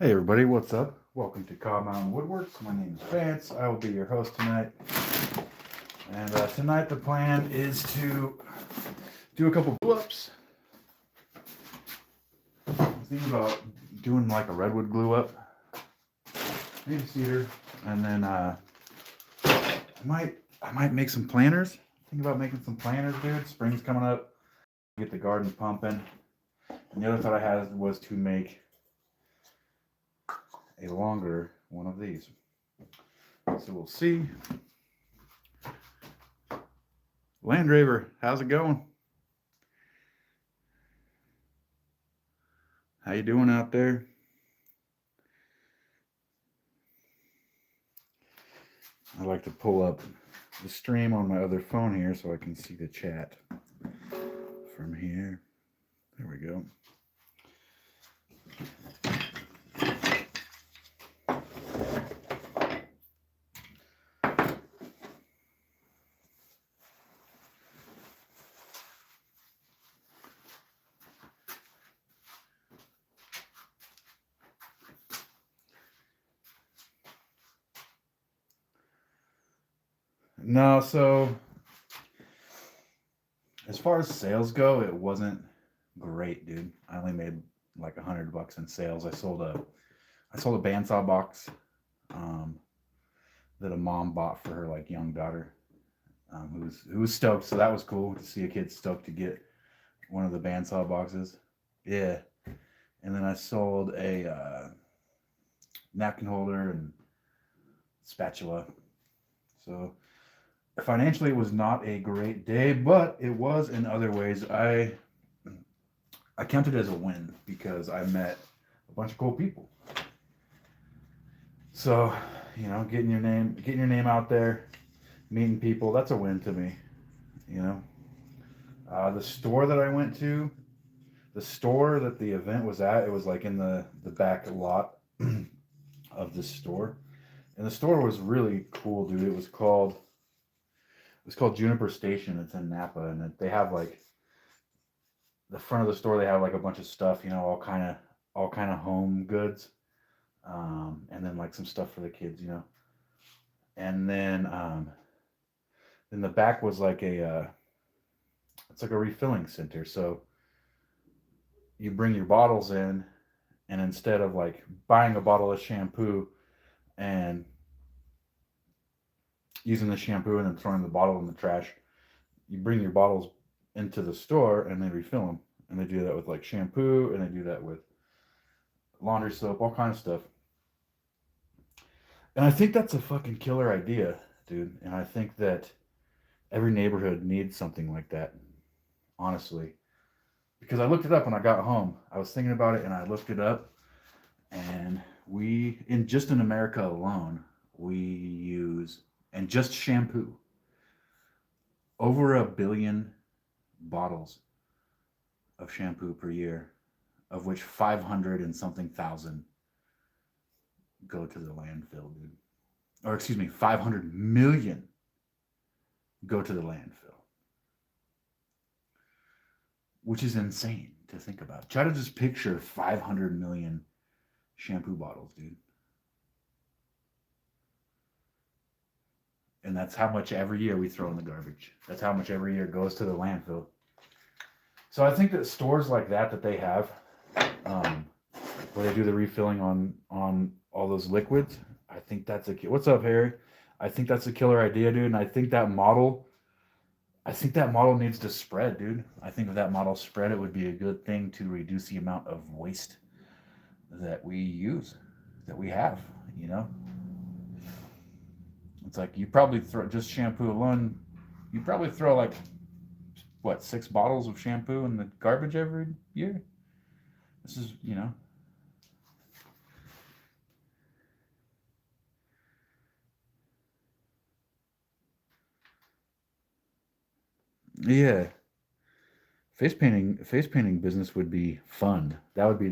Hey everybody, what's up? Welcome to Cobb Mountain Woodworks. My name is Vance. I will be your host tonight. And tonight the plan is to do a couple glue-ups. I'm thinking about doing like a Redwood glue-up, maybe cedar, and then I might make some planters. Think about making some planters, dude. Spring's coming up. Get the garden pumping. And the other thought I had was to make a longer one of these. So we'll see. Landraver, how's it going? How you doing out there? I like to pull up the stream on my other phone here so I can see the chat from here. There we go. No, so as far as sales go, it wasn't great, dude. I only made like $100 in sales. I sold a bandsaw box that a mom bought for her like young daughter, who was stoked. So that was cool to see a kid stoked to get one of the bandsaw boxes. Yeah, and then I sold a napkin holder and spatula. So financially, it was not a great day, but it was in other ways. I counted it as a win because I met a bunch of cool people. So, getting your name out there, meeting people, that's a win to me. The store that I went to, the store that the event was at, it was like in the back lot of the store, and the store was really cool, dude. It was called Juniper Station. It's in Napa, and they have like the front of the store. They have like a bunch of stuff, all kind of home goods, and then like some stuff for the kids, and then the back was like it's like a refilling center. So you bring your bottles in, and instead of like buying a bottle of shampoo and using the shampoo and then throwing the bottle in the trash, you bring your bottles into the store and they refill them. And they do that with like shampoo, and they do that with laundry soap, all kind of stuff. And I think that's a fucking killer idea, dude. And I think that every neighborhood needs something like that, honestly. Because I looked it up when I got home. I was thinking about it and I looked it up. And in America alone, we use, and just shampoo, over 1 billion bottles of shampoo per year, of which 500 and something thousand go to the landfill, dude. Or excuse me, 500 million go to the landfill, which is insane to think about. Try to just picture 500 million shampoo bottles, dude. And that's how much every year we throw in the garbage. That's how much every year goes to the landfill. So I think that stores like that they have, where they do the refilling on all those liquids, I think that's what's up, Harry? I think that's a killer idea, dude. And I think that model needs to spread, dude. I think if that model spread, it would be a good thing to reduce the amount of waste that we have, It's like you probably throw just shampoo alone, you probably throw like, what, 6 bottles of shampoo in the garbage every year? This is, yeah. Face painting business would be fun. That would be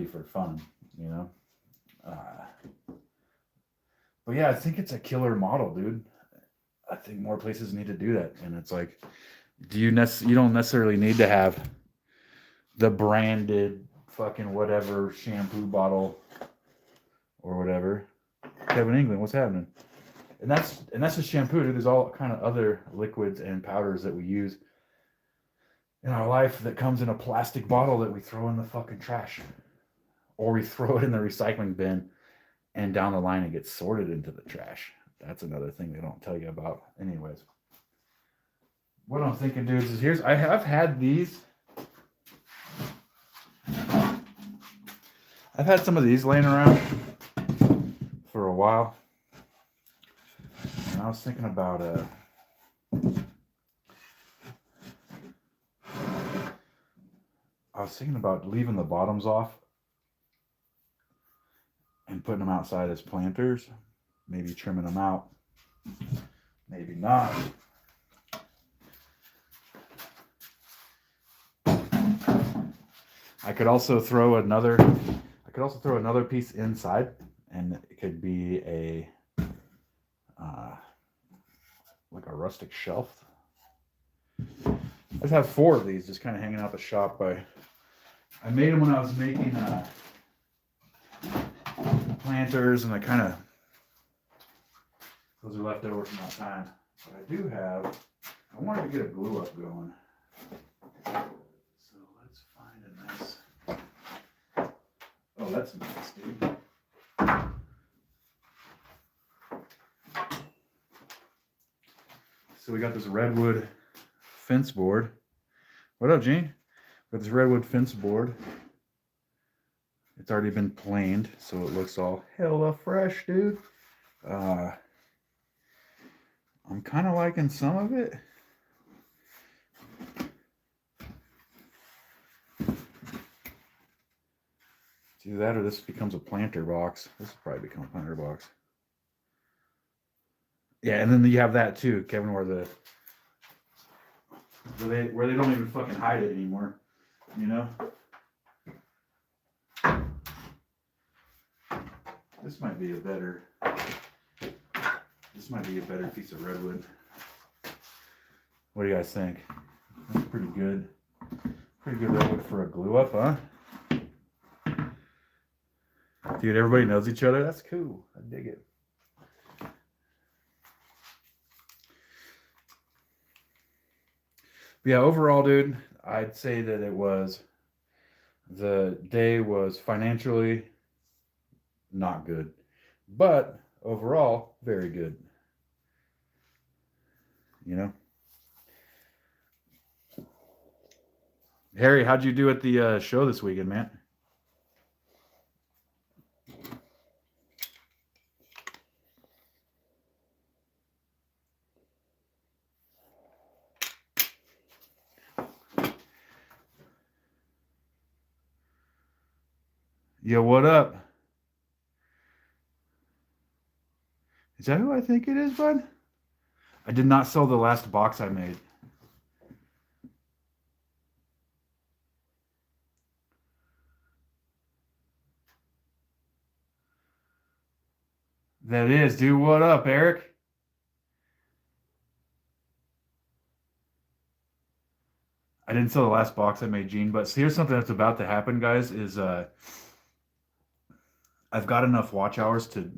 for fun, you know. But yeah, I think it's a killer model, dude. I think more places need to do that, and it's like, you don't necessarily need to have the branded fucking whatever shampoo bottle or whatever. Kevin England, what's happening? And that's a shampoo, dude. There's all kind of other liquids and powders that we use in our life that comes in a plastic bottle that we throw in the fucking trash. Or we throw it in the recycling bin and down the line it gets sorted into the trash. That's another thing they don't tell you about. Anyways. What I'm thinking, dudes, is I've had these. I've had some of these laying around for a while. And I was thinking about leaving the bottoms off and putting them outside as planters. Maybe trimming them out. Maybe not. I could also throw another piece inside, and it could be a like a rustic shelf. I just have 4 of these just kind of hanging out the shop. I made them when I was making planters, and those are left over from that time. But I do have, I wanted to get a glue up going. So let's find a nice, oh, that's nice, dude. So we got this Redwood fence board. What up, Gene? Got this Redwood fence board. It's already been planed, so it looks all hella fresh, dude. I'm kind of liking some of it. Do that, or this becomes a planter box. This will probably become a planter box. Yeah, and then you have that too, Kevin, where they don't even fucking hide it anymore. You know? This might be a better piece of redwood. What do you guys think? That's pretty good. Pretty good redwood for a glue up, huh? Dude, everybody knows each other. That's cool. I dig it. But yeah, overall, dude, I'd say that the day was financially not good, but overall, very good. You know? Harry, how'd you do at the show this weekend, man? Yo, what up? Is that who I think it is, bud? I did not sell the last box I made. That is, dude. What up, Eric? I didn't sell the last box I made, Gene, but here's something that's about to happen, guys, is I've got enough watch hours to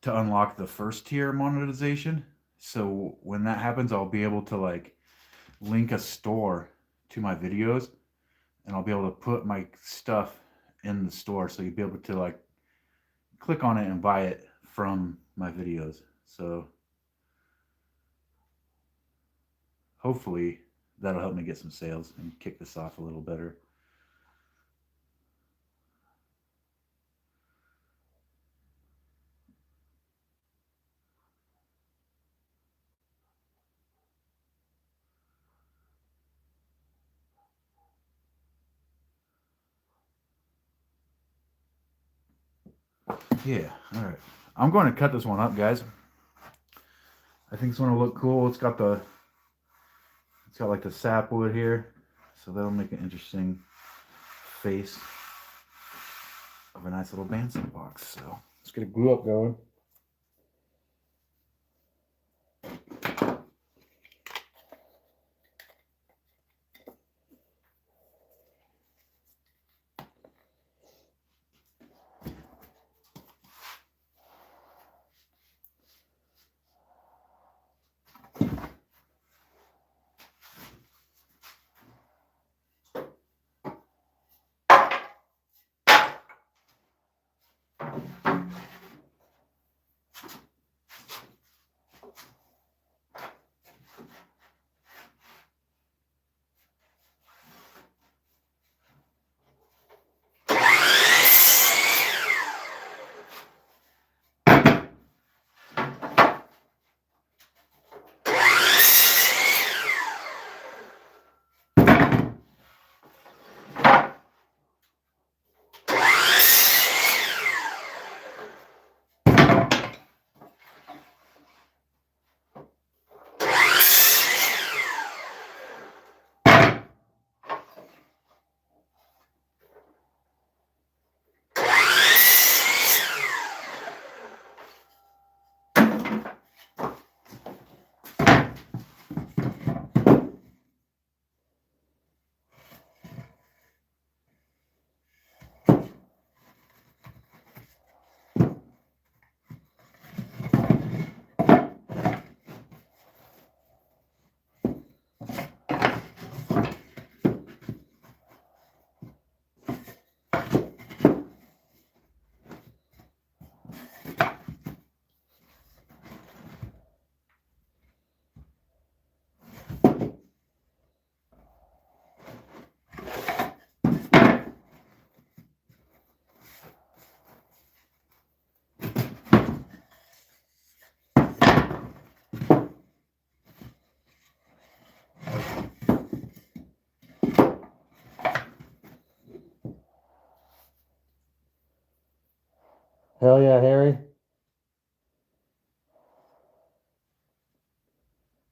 unlock the first tier monetization. So when that happens, I'll be able to like link a store to my videos, and I'll be able to put my stuff in the store, so you'll be able to like click on it and buy it from my videos. So hopefully that'll help me get some sales and kick this off a little better. Yeah, all right. I'm going to cut this one up, guys. I think this one will look cool. It's got like the sapwood here, so that'll make an interesting face of a nice little Bandsaw box. So let's get a glue up going. Hell yeah, Harry.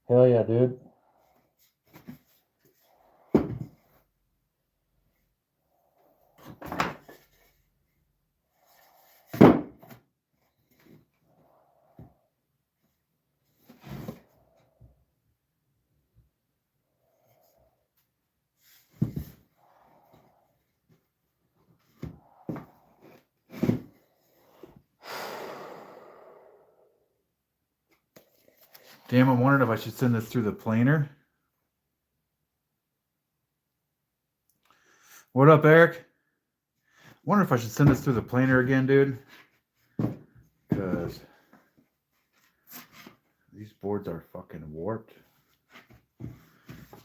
Hell yeah, dude. Damn, I'm wondering if I should send this through the planer. What up, Eric? Wonder if I should send this through the planer again, dude. Because these boards are fucking warped.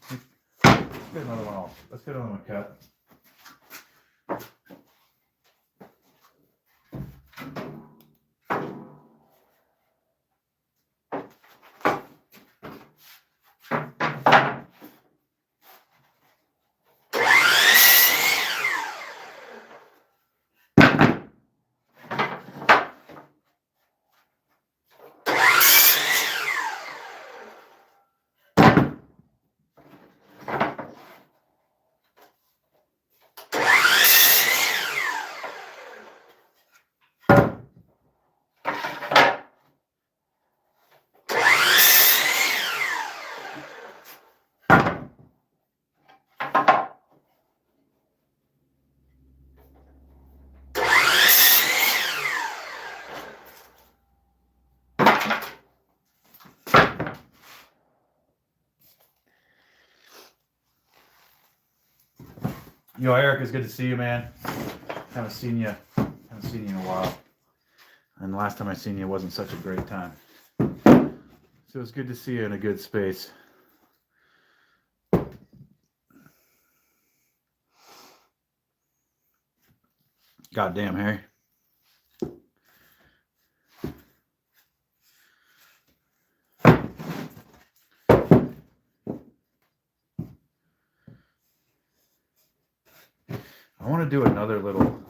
Let's get another one off. Let's get another one cut. Yo, Eric, it's good to see you, man. Haven't seen you in a while. And the last time I seen you wasn't such a great time. So it's good to see you in a good space. Goddamn, Harry. I want to do another little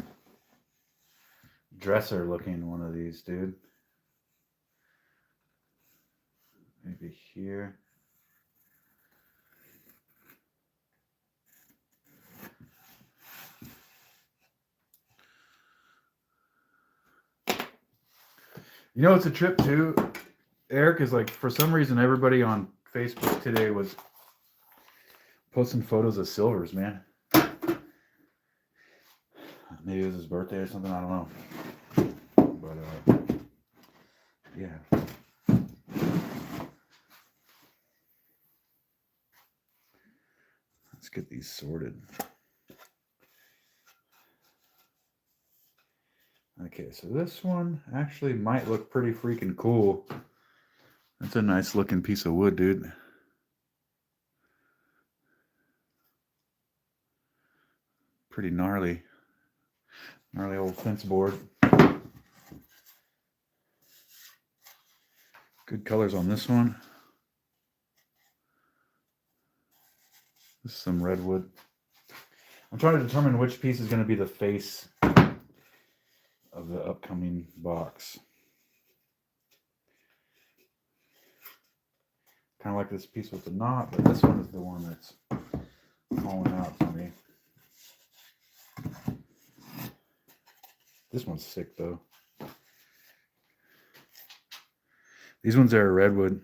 dresser looking one of these, dude. Maybe here. You know, it's a trip too, Eric, is like, for some reason, everybody on Facebook today was posting photos of Silvers, man. Maybe it was his birthday or something, I don't know. But, yeah. Let's get these sorted. Okay, so this one actually might look pretty freaking cool. That's a nice looking piece of wood, dude. Pretty gnarly. Gnarly old fence board. Good colors on this one. This is some redwood. I'm trying to determine which piece is going to be the face of the upcoming box. Kind of like this piece with the knot, but this one is the one that's calling out to me. This one's sick though. These ones are redwood.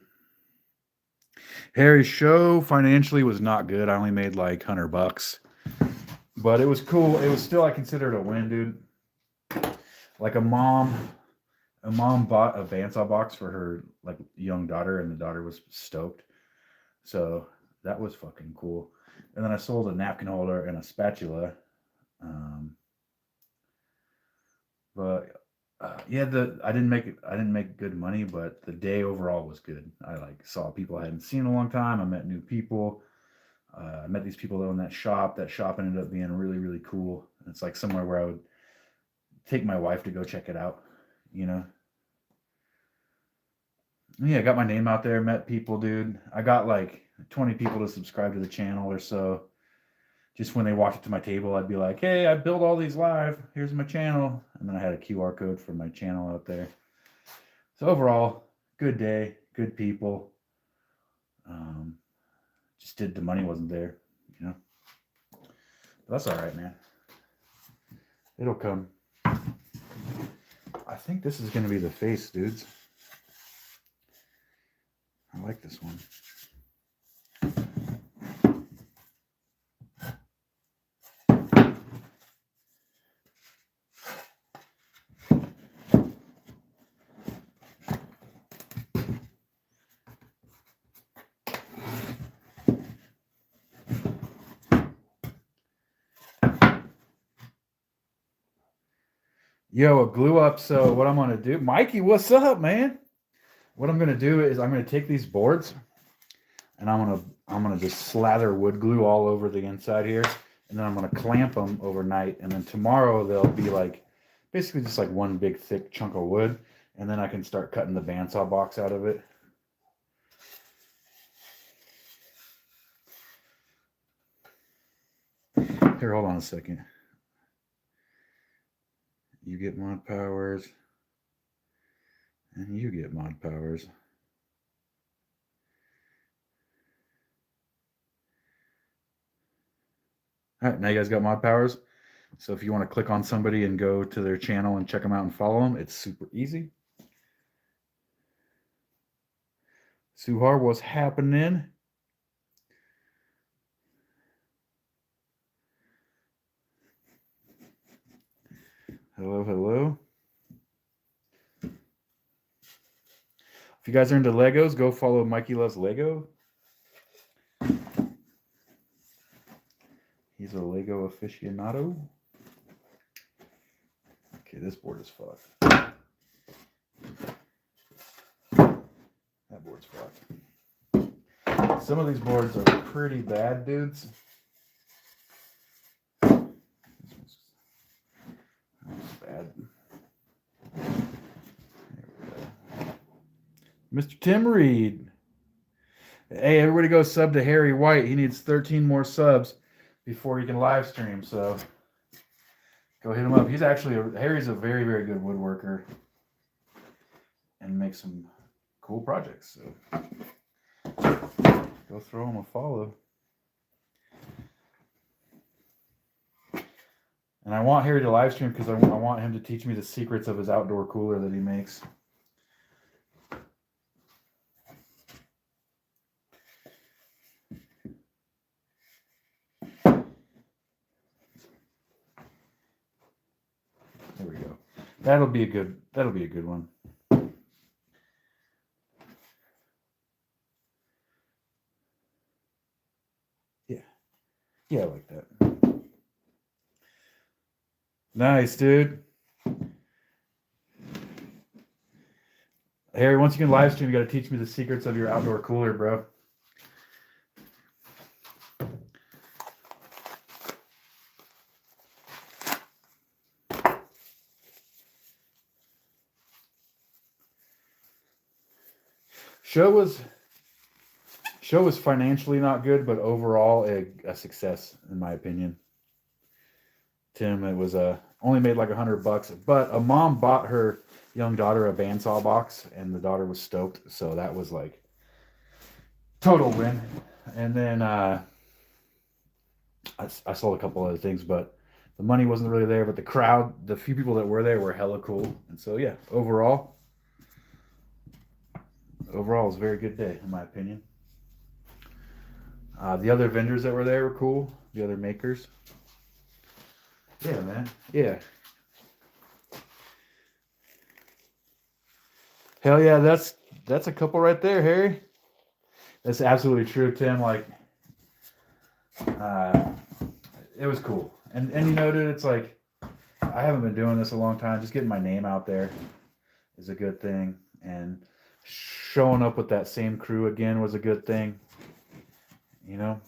Harry's show financially was not good. I only made like $100, but it was cool. It was still, I consider it a win, dude. Like a mom bought a Bandsaw box for her like young daughter, and the daughter was stoked. So that was fucking cool. And then I sold a napkin holder and a spatula. Yeah, I didn't make good money, but the day overall was good. I like saw people I hadn't seen in a long time. I met new people. I met these people that own that shop. That shop ended up being really, really cool. It's like somewhere where I would take my wife to go check it out, you know. Yeah, I got my name out there, met people, dude. I got like 20 people to subscribe to the channel or so. just when they walked up to my table, I'd be like, hey, I built all these live. Here's my channel. And then I had a QR code for my channel out there. So overall, good day, good people. Just the money wasn't there, you know. But that's all right, man. It'll come. I think this is going to be the face, dudes. I like this one. Yo, a glue up. So what I'm going to do, Mikey, what's up, man? What I'm going to do is I'm going to take these boards and I'm going to just slather wood glue all over the inside here. And then I'm going to clamp them overnight. And then tomorrow they'll be like, basically just like one big thick chunk of wood. And then I can start cutting the bandsaw box out of it. Here, hold on a second. You get mod powers. And you get mod powers. All right, now you guys got mod powers. So if you want to click on somebody and go to their channel and check them out and follow them, it's super easy. Suhar, what's happening? Hello, hello. If you guys are into Legos, go follow Mikey Loves Lego. He's a Lego aficionado. Okay, this board is fucked. That board's fucked. Some of these boards are pretty bad, dudes. This one's bad. Mr. Tim Reed. Hey, everybody go sub to Harry White. He needs 13 more subs before he can live stream. So go hit him up. He's actually, Harry's a very, very good woodworker and makes some cool projects. So go throw him a follow. And I want Harry to live stream because I want him to teach me the secrets of his outdoor cooler that he makes. There we go. That'll be a good one. Yeah. Yeah, I like that. Nice, dude. Harry, once you can live stream, you got to teach me the secrets of your outdoor cooler, bro. Show was financially not good, but overall a success in my opinion. Tim, it was only made like $100, but a mom bought her young daughter a bandsaw box, and the daughter was stoked, so that was like total win. And then I sold a couple other things, but the money wasn't really there. But the crowd, the few people that were there, were hella cool, and so yeah, overall, it was a very good day in my opinion. The other vendors that were there were cool. The other makers. Yeah, man. Yeah. Hell yeah, that's a couple right there, Harry. That's absolutely true, Tim. Like, it was cool. And you know, dude, it's like I haven't been doing this a long time. Just getting my name out there is a good thing, and showing up with that same crew again was a good thing. You know.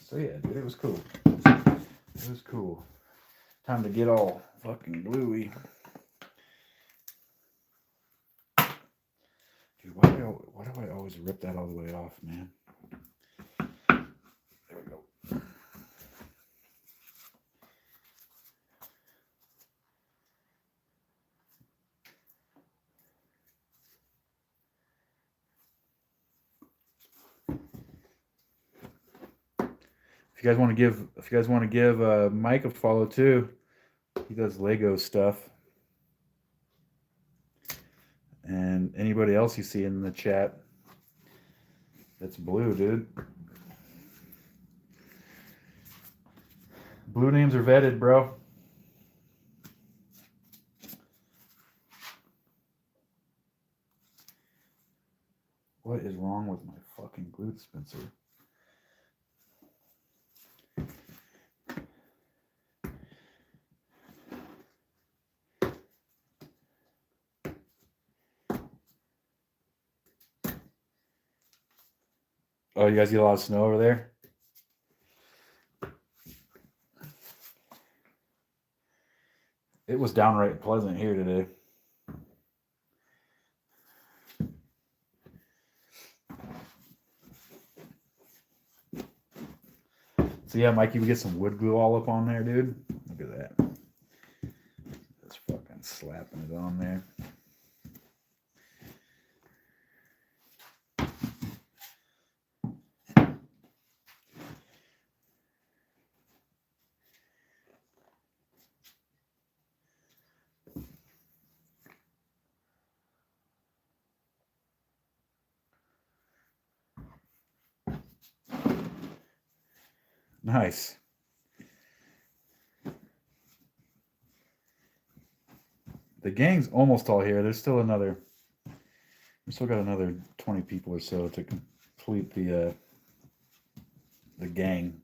So yeah, dude, it was cool. It was cool. Time to get all fucking gluey. Dude, why do I always rip that all the way off, man? If you guys want to give Mike a follow too, he does Lego stuff. And anybody else you see in the chat that's blue, dude. Blue names are vetted, bro. What is wrong with my fucking glue dispenser? Oh, you guys get a lot of snow over there? It was downright pleasant here today. So yeah, Mike, you can get some wood glue all up on there, dude. Look at that. Just fucking slapping it on there. Nice. The gang's almost all here. There's still another. We still got another 20 people or so to complete the gang.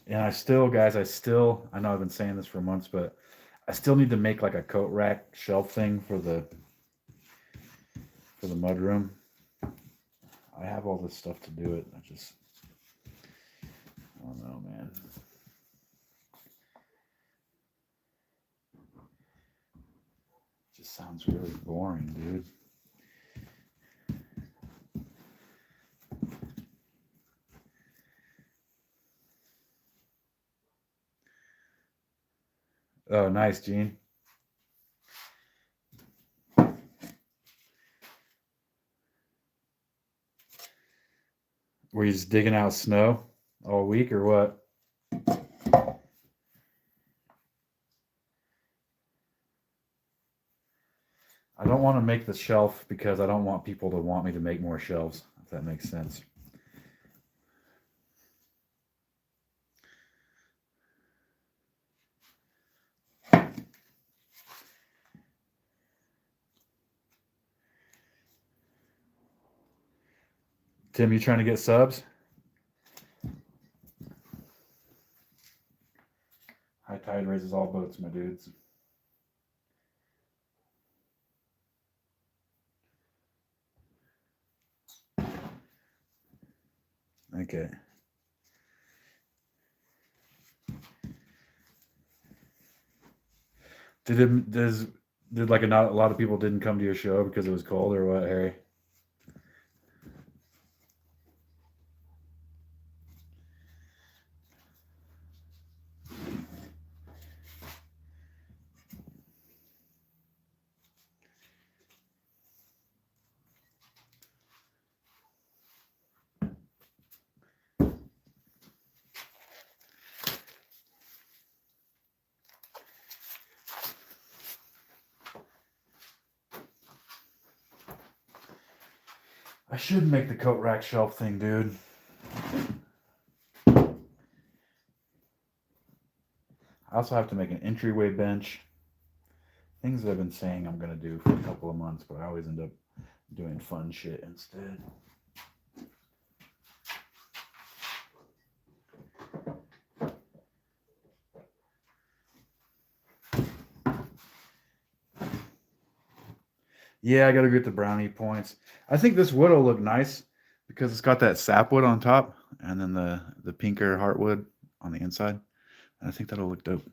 And I know I've been saying this for months, but I still need to make like a coat rack shelf thing for the mudroom. I have all this stuff to do it. I don't know, man. It just sounds really boring, dude. Oh, nice, Gene. Were you just digging out snow all week or what? I don't want to make the shelf because I don't want people to want me to make more shelves, if that makes sense. Tim, you trying to get subs? High tide raises all boats, my dudes. Okay. Did like not a lot of people didn't come to your show because it was cold or what, Harry? I should make the coat rack shelf thing, dude. I also have to make an entryway bench. Things that I've been saying I'm going to do for a couple of months, but I always end up doing fun shit instead. Yeah, I got to get the brownie points. I think this wood will look nice because it's got that sapwood on top and then the pinker heartwood on the inside. And I think that'll look dope.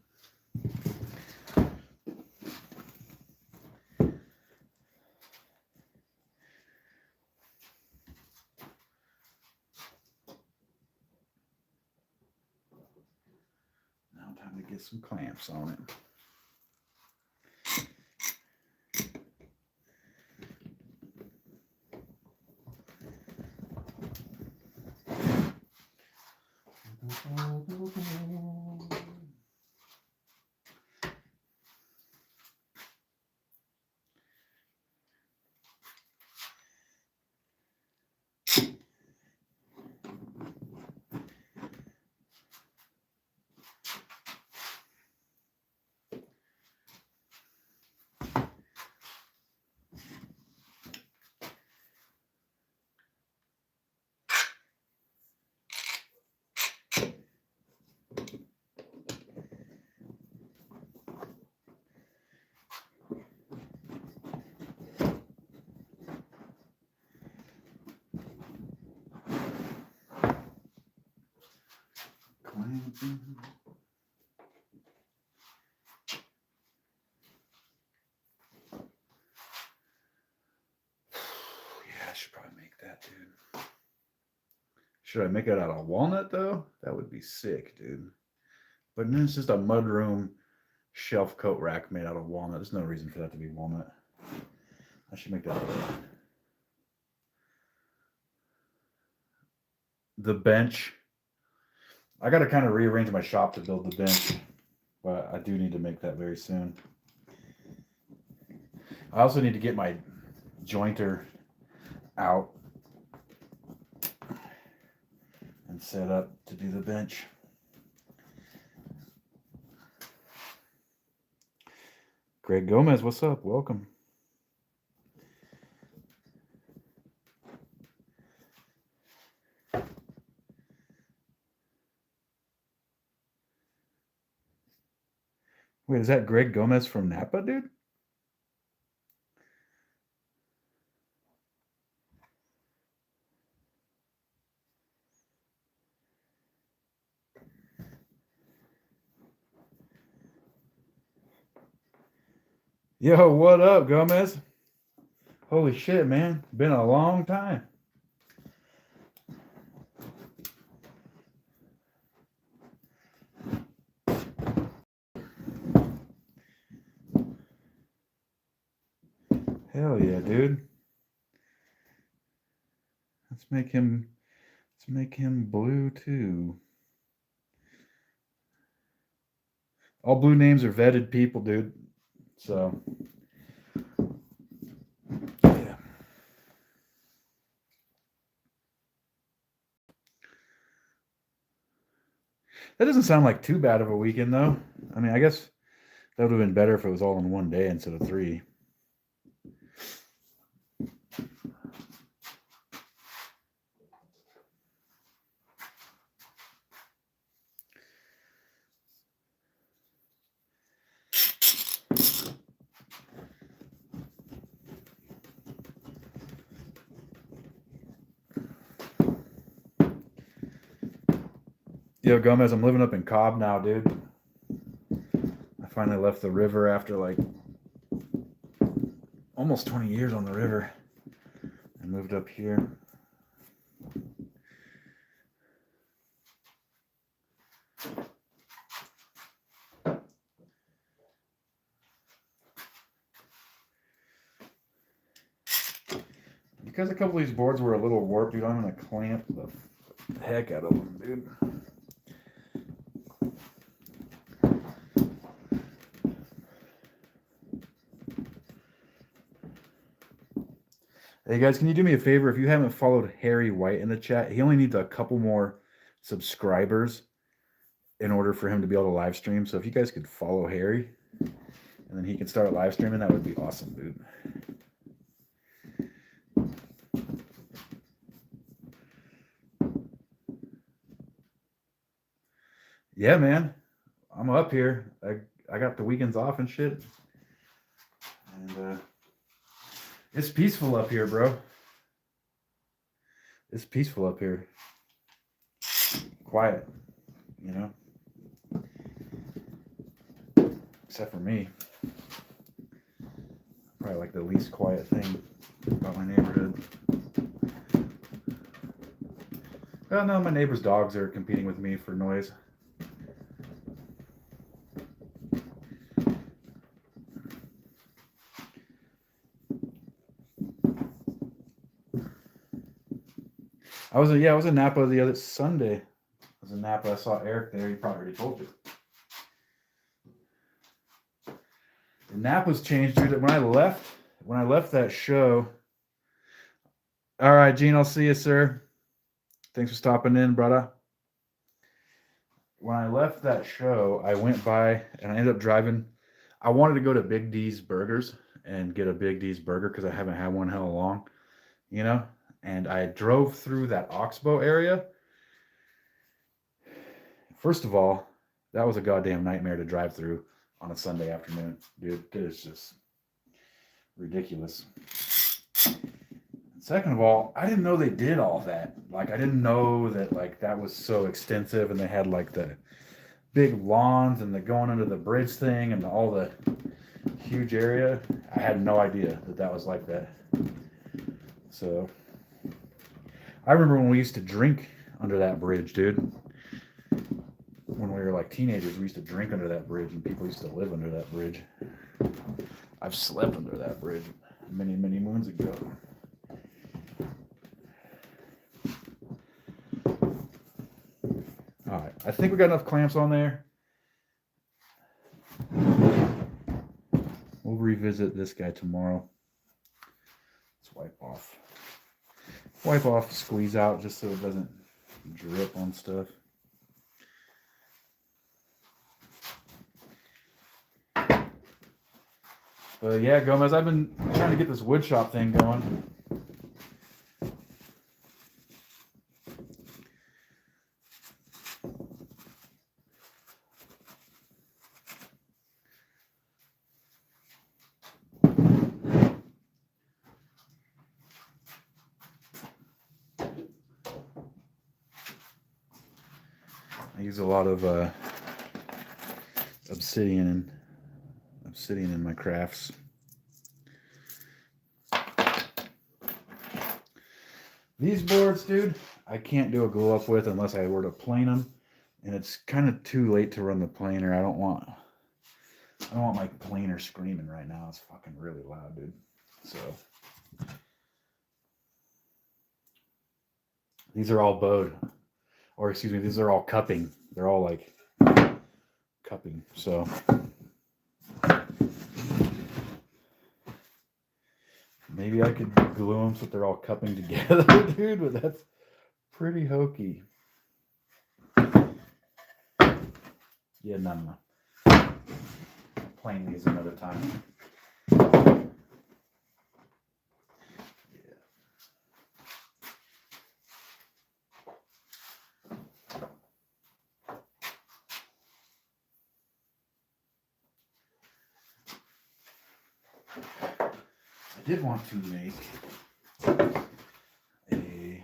Now time to get some clamps on it. Yeah, I should probably make that, dude. Should I make it out of walnut though? That would be sick, dude. But no, it's just a mudroom shelf coat rack made out of walnut. There's no reason for that to be walnut. I should make that out of the bench. I got to kind of rearrange my shop to build the bench, but I do need to make that very soon. I also need to get my jointer out and set up to do the bench. Greg Gomez, what's up? Welcome. Wait, is that Greg Gomez from Napa, dude? Yo, what up, Gomez? Holy shit, man. Been a long time. Hell yeah, dude. Let's make him blue too. All blue names are vetted people, dude. So yeah. That doesn't sound like too bad of a weekend though. I mean, I guess that would have been better if it was all in one day instead of 3. Yo, Gomez, I'm living up in Cobb now, dude. I finally left the river after like almost 20 years on the river. I moved up here. Because a couple of these boards were a little warped, dude, I'm going to clamp the heck out of them, dude. Hey guys, can you do me a favor? If you haven't followed Harry White in the chat, he only needs a couple more subscribers in order for him to be able to live stream. So if you guys could follow Harry and then he can start live streaming, that would be awesome, dude. Yeah, man. I'm up here. I got the weekends off and shit. And it's peaceful up here, bro. It's peaceful up here. Quiet, you know? Except for me. Probably like the least quiet thing about my neighborhood. Well, no, my neighbor's dogs are competing with me for noise. I was in Napa the other Sunday. I was in Napa. I saw Eric there. He probably already told you. And Napa's changed, dude. When I left that show. All right, Gene, I'll see you, sir. Thanks for stopping in, brother. When I left that show, I went by and I ended up driving. I wanted to go to Big D's Burgers and get a Big D's burger because I haven't had one in hell long, you know? And I drove through that Oxbow area. First of all, that was a goddamn nightmare to drive through on a Sunday afternoon, dude. It is just ridiculous. Second of all, I didn't know they did all that. Like, I didn't know that, like, that was so extensive, and they had, like, the big lawns and the going under the bridge thing and all the huge area. I had no idea that that was like that. So, I remember when we used to drink under that bridge, dude. When we were, like, teenagers, we used to drink under that bridge, and people used to live under that bridge. I've slept under that bridge many, many moons ago. All right, I think we got enough clamps on there. We'll revisit this guy tomorrow. Let's wipe off, squeeze out just so it doesn't drip on stuff. But yeah, Gomez, I've been trying to get this wood shop thing going. I use a lot of obsidian in my crafts. These boards, dude, I can't do a glue up with unless I were to plane them, and it's kind of too late to run the planer. I don't want my planer screaming right now. It's fucking really loud, dude. So these are all bowed, or excuse me, these are all cupping. They're all like cupping. So maybe I could glue them so they're all cupping together, dude, but that's pretty hokey. Yeah, no. Plane these another time. I did want to make a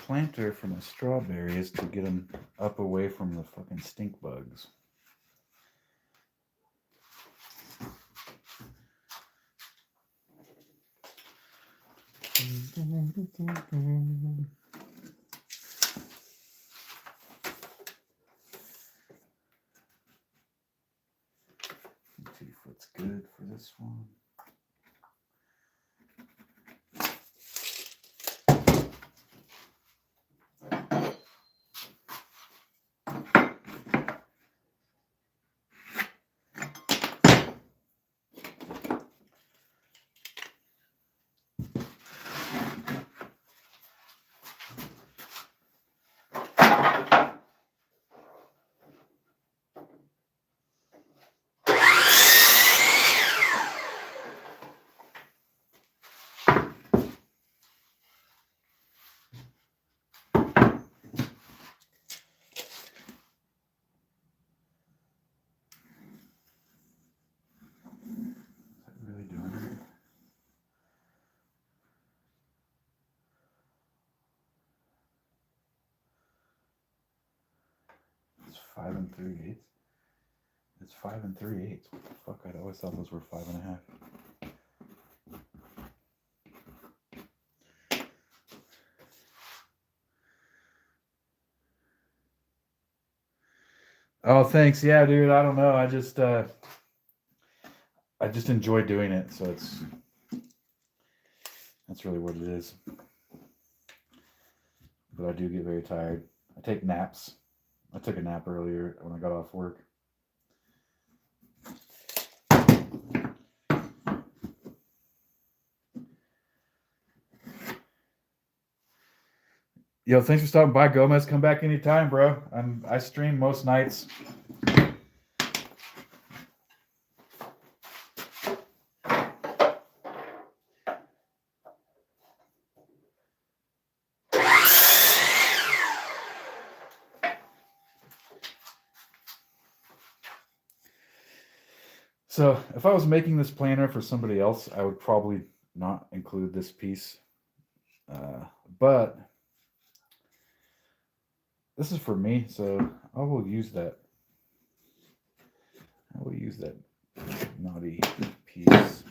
planter for my strawberries to get them up away from the fucking stink bugs. Foot's good for this one. It's 5 3/8. It's 5 3/8. What the fuck? I'd always thought those were 5 1/2. Oh, thanks. Yeah, dude. I don't know. I just enjoy doing it. So it's That's really what it is. But I do get very tired. I take naps. I took a nap earlier when I got off work. Yo, thanks for stopping by, Gomez. Come back anytime, bro. I stream most nights. So if I was making this planner for somebody else, I would probably not include this piece. But this is for me, so I will use that. I will use that naughty piece.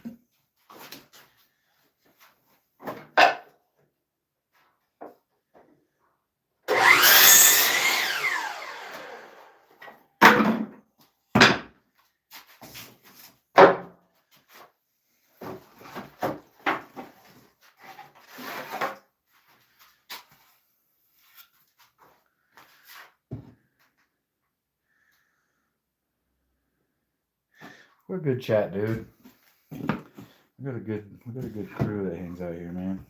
We're a good chat, dude. We got a good crew that hangs out here, man.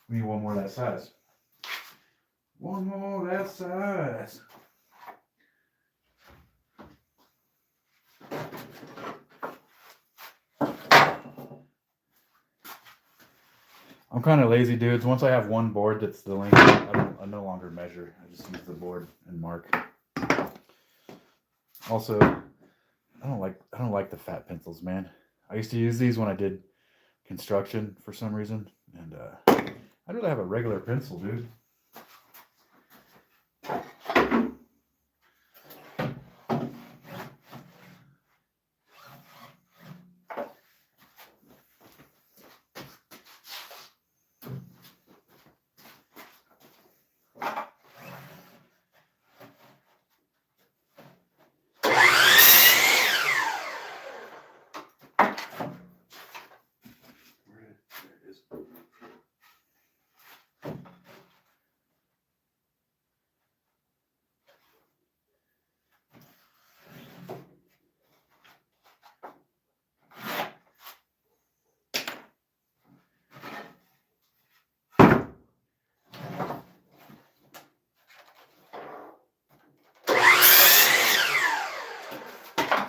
We need one more that size. One more that size. I'm kind of lazy, dudes. Once I have one board that's the length, I no longer measure. I just use the board and mark. Also, I don't like the fat pencils, man. I used to use these when I did construction for some reason, and I'd rather have a regular pencil, dude.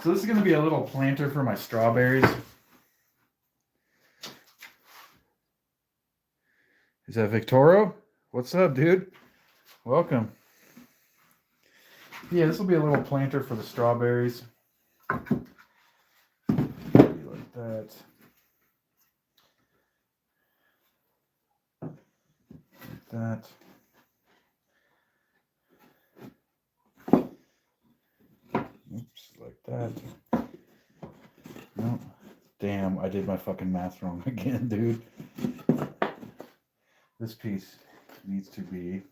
So this is going to be a little planter for my strawberries. Is that Victoro? What's up, dude? Welcome. Yeah, this will be a little planter for the strawberries. Like that. Like that. Oops, like that. No. Damn, I did my fucking math wrong again, dude. This piece needs to be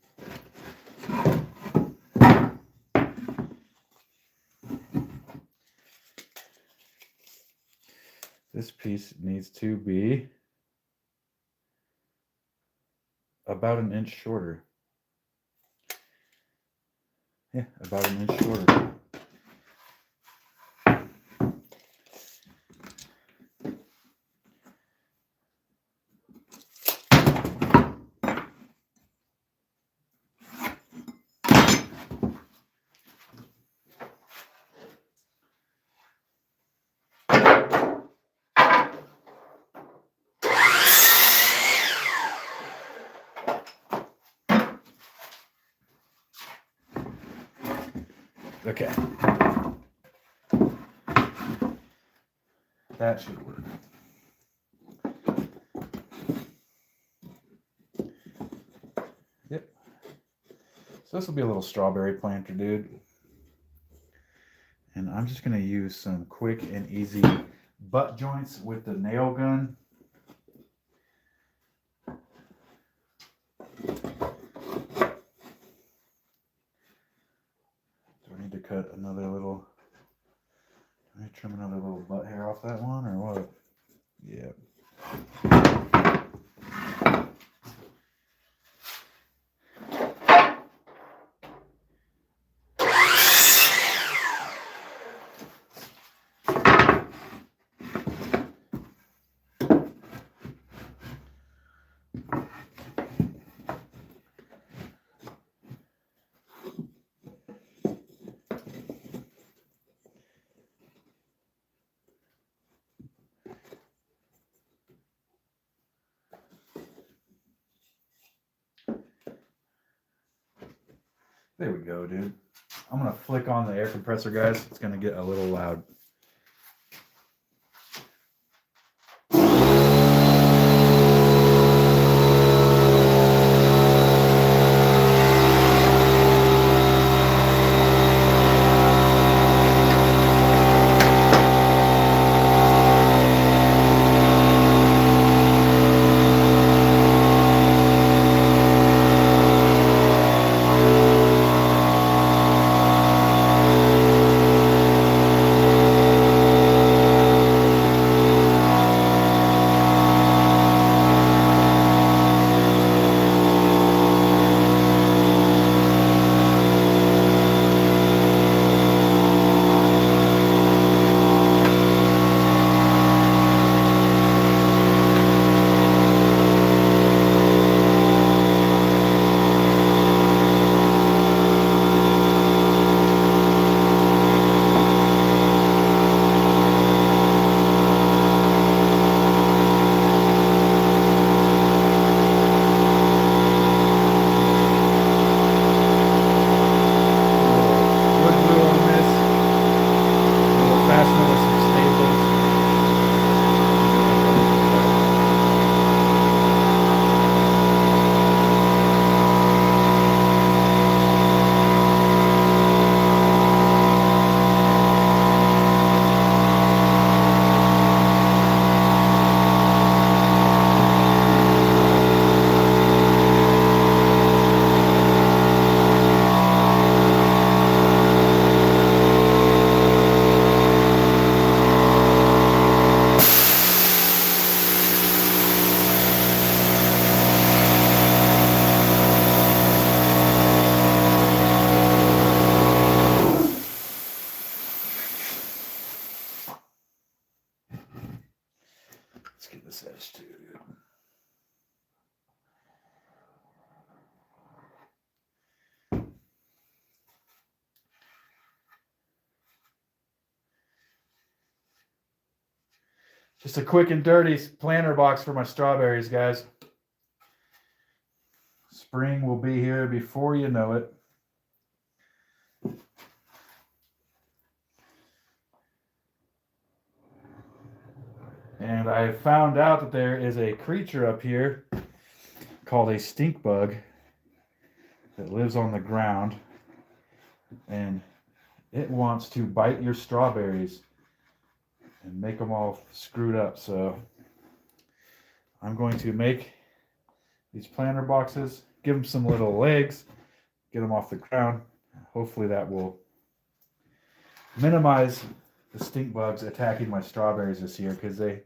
about an inch shorter. Yeah, about an inch shorter. Okay. That should work. So this will be a little strawberry planter, dude. And I'm just going to use some quick and easy butt joints with the nail gun. Do I need to cut another little... Can I trim another little butt hair off that one or what? Yeah. There we go, dude. I'm going to flick on the air compressor, guys. It's going to get a little loud. Let's get this edge too, dude. Just a quick and dirty planter box for my strawberries, guys. Spring will be here before you know it. And I found out that there is a creature up here called a stink bug that lives on the ground. And it wants to bite your strawberries and make them all screwed up. So I'm going to make these planter boxes, give them some little legs, get them off the ground. Hopefully that will minimize the stink bugs attacking my strawberries this year, because they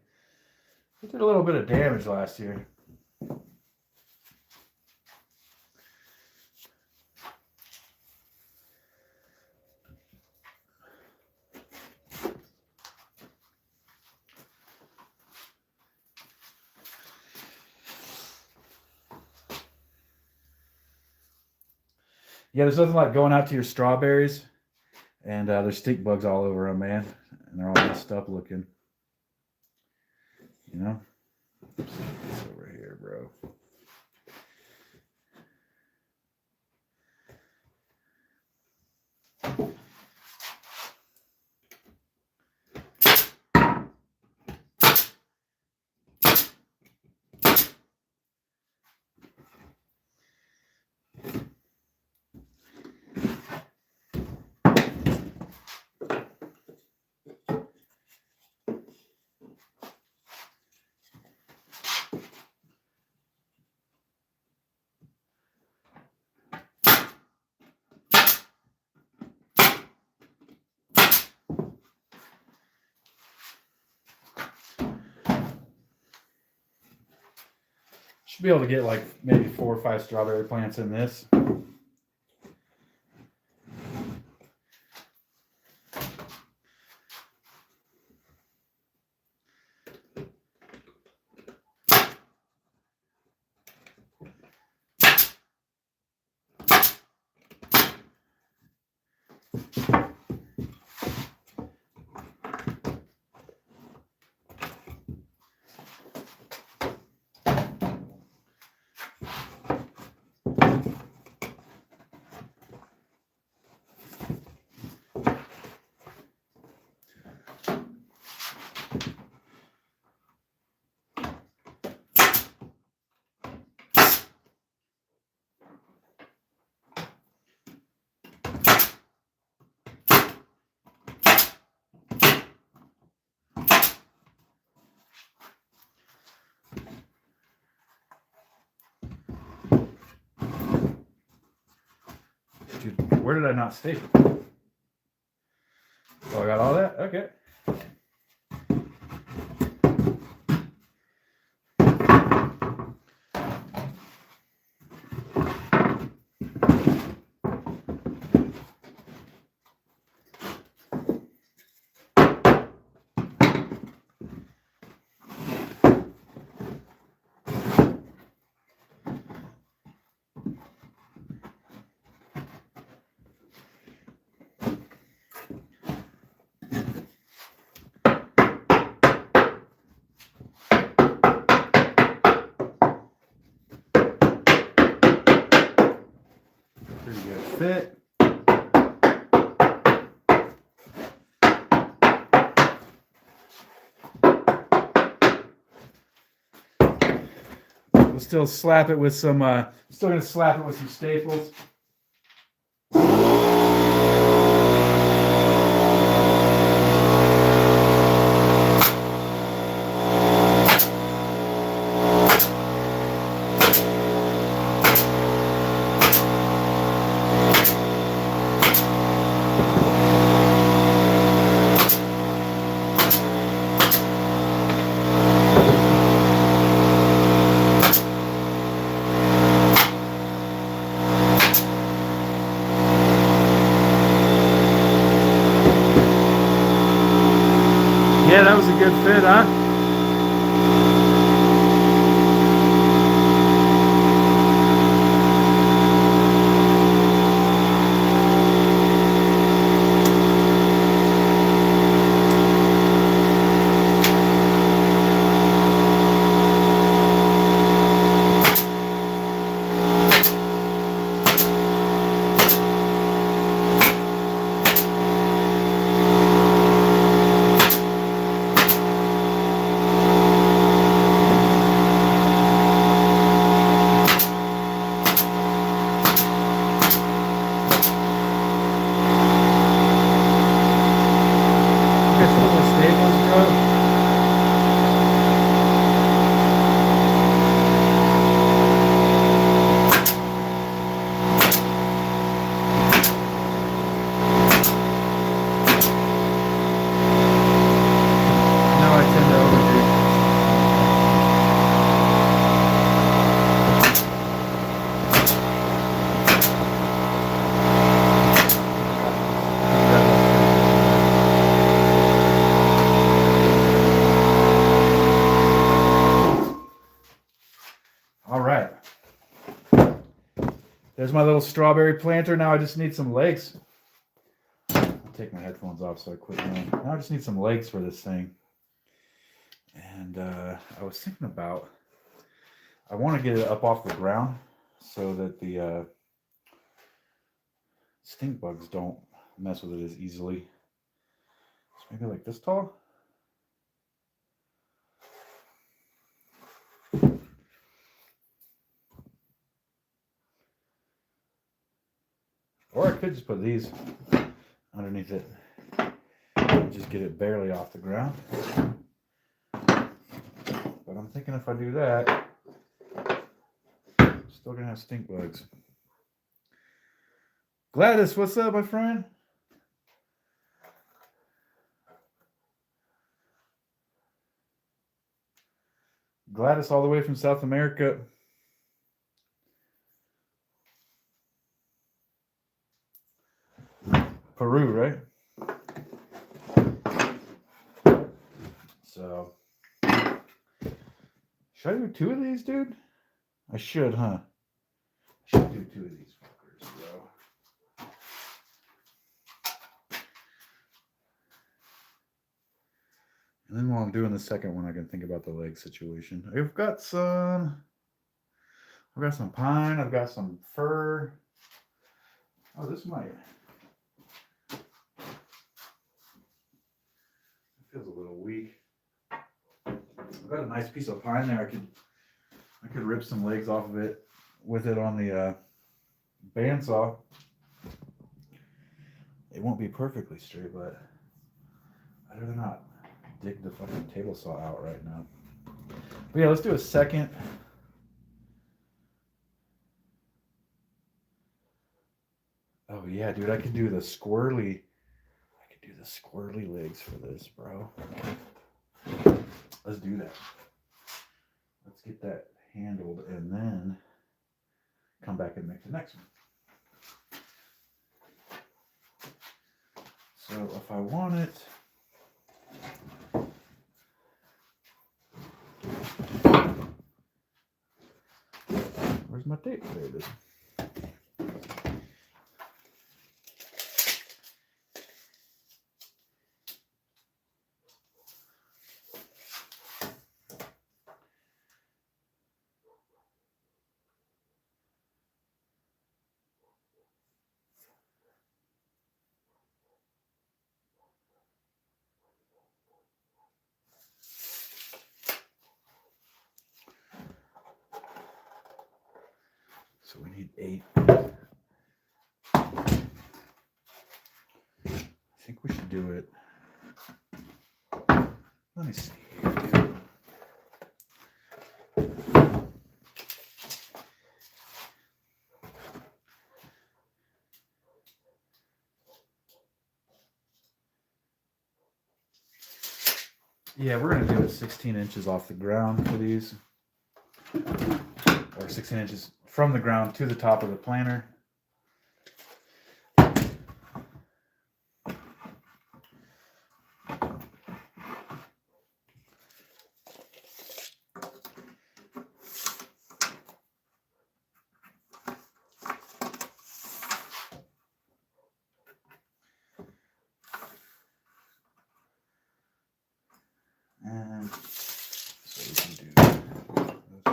did a little bit of damage last year. Yeah, there's nothing like going out to your strawberries and there's stink bugs all over them, man. And they're all messed up looking. You know? Let's see this over here, bro. Should be able to get like maybe 4 or 5 strawberry plants in this. Dude, where did I not staple? Oh, I got all that? Okay. Pretty good fit. We'll still slap it with some, still gonna slap it with some staples. Yeah, that was a good fit, huh? All right. There's my little strawberry planter. Now I just need some legs. I'll take my headphones off so I quit now. Now I just need some legs for this thing. And I was thinking about, I want to get it up off the ground so that the stink bugs don't mess with it as easily. So maybe like this tall. Or I could just put these underneath it and just get it barely off the ground. But I'm thinking if I do that, I'm still gonna have stink bugs. Gladys, what's up, my friend? Gladys all the way from South America. Peru, right? So, should I do 2 of these, dude? I should, huh? I should do 2 of these fuckers, bro. And then while I'm doing the second one, I can think about the leg situation. I've got some pine. I've got some fir. Oh, this might. It feels a little weak. I've got a nice piece of pine there. I could rip some legs off of it with it on the bandsaw. It won't be perfectly straight, but I'd rather not dig the fucking table saw out right now. But yeah, let's do a second. Oh yeah, dude, I could do the squirrely legs for this, bro. Let's do that. Let's get that handled and then come back and make the next one. So if I want it, where's my tape? There it is. So we need 8. I think we should do it. Let me see. Yeah, we're going to do it 16 inches off the ground for these. Or 16 inches from the ground to the top of the planter. And so we can do those also.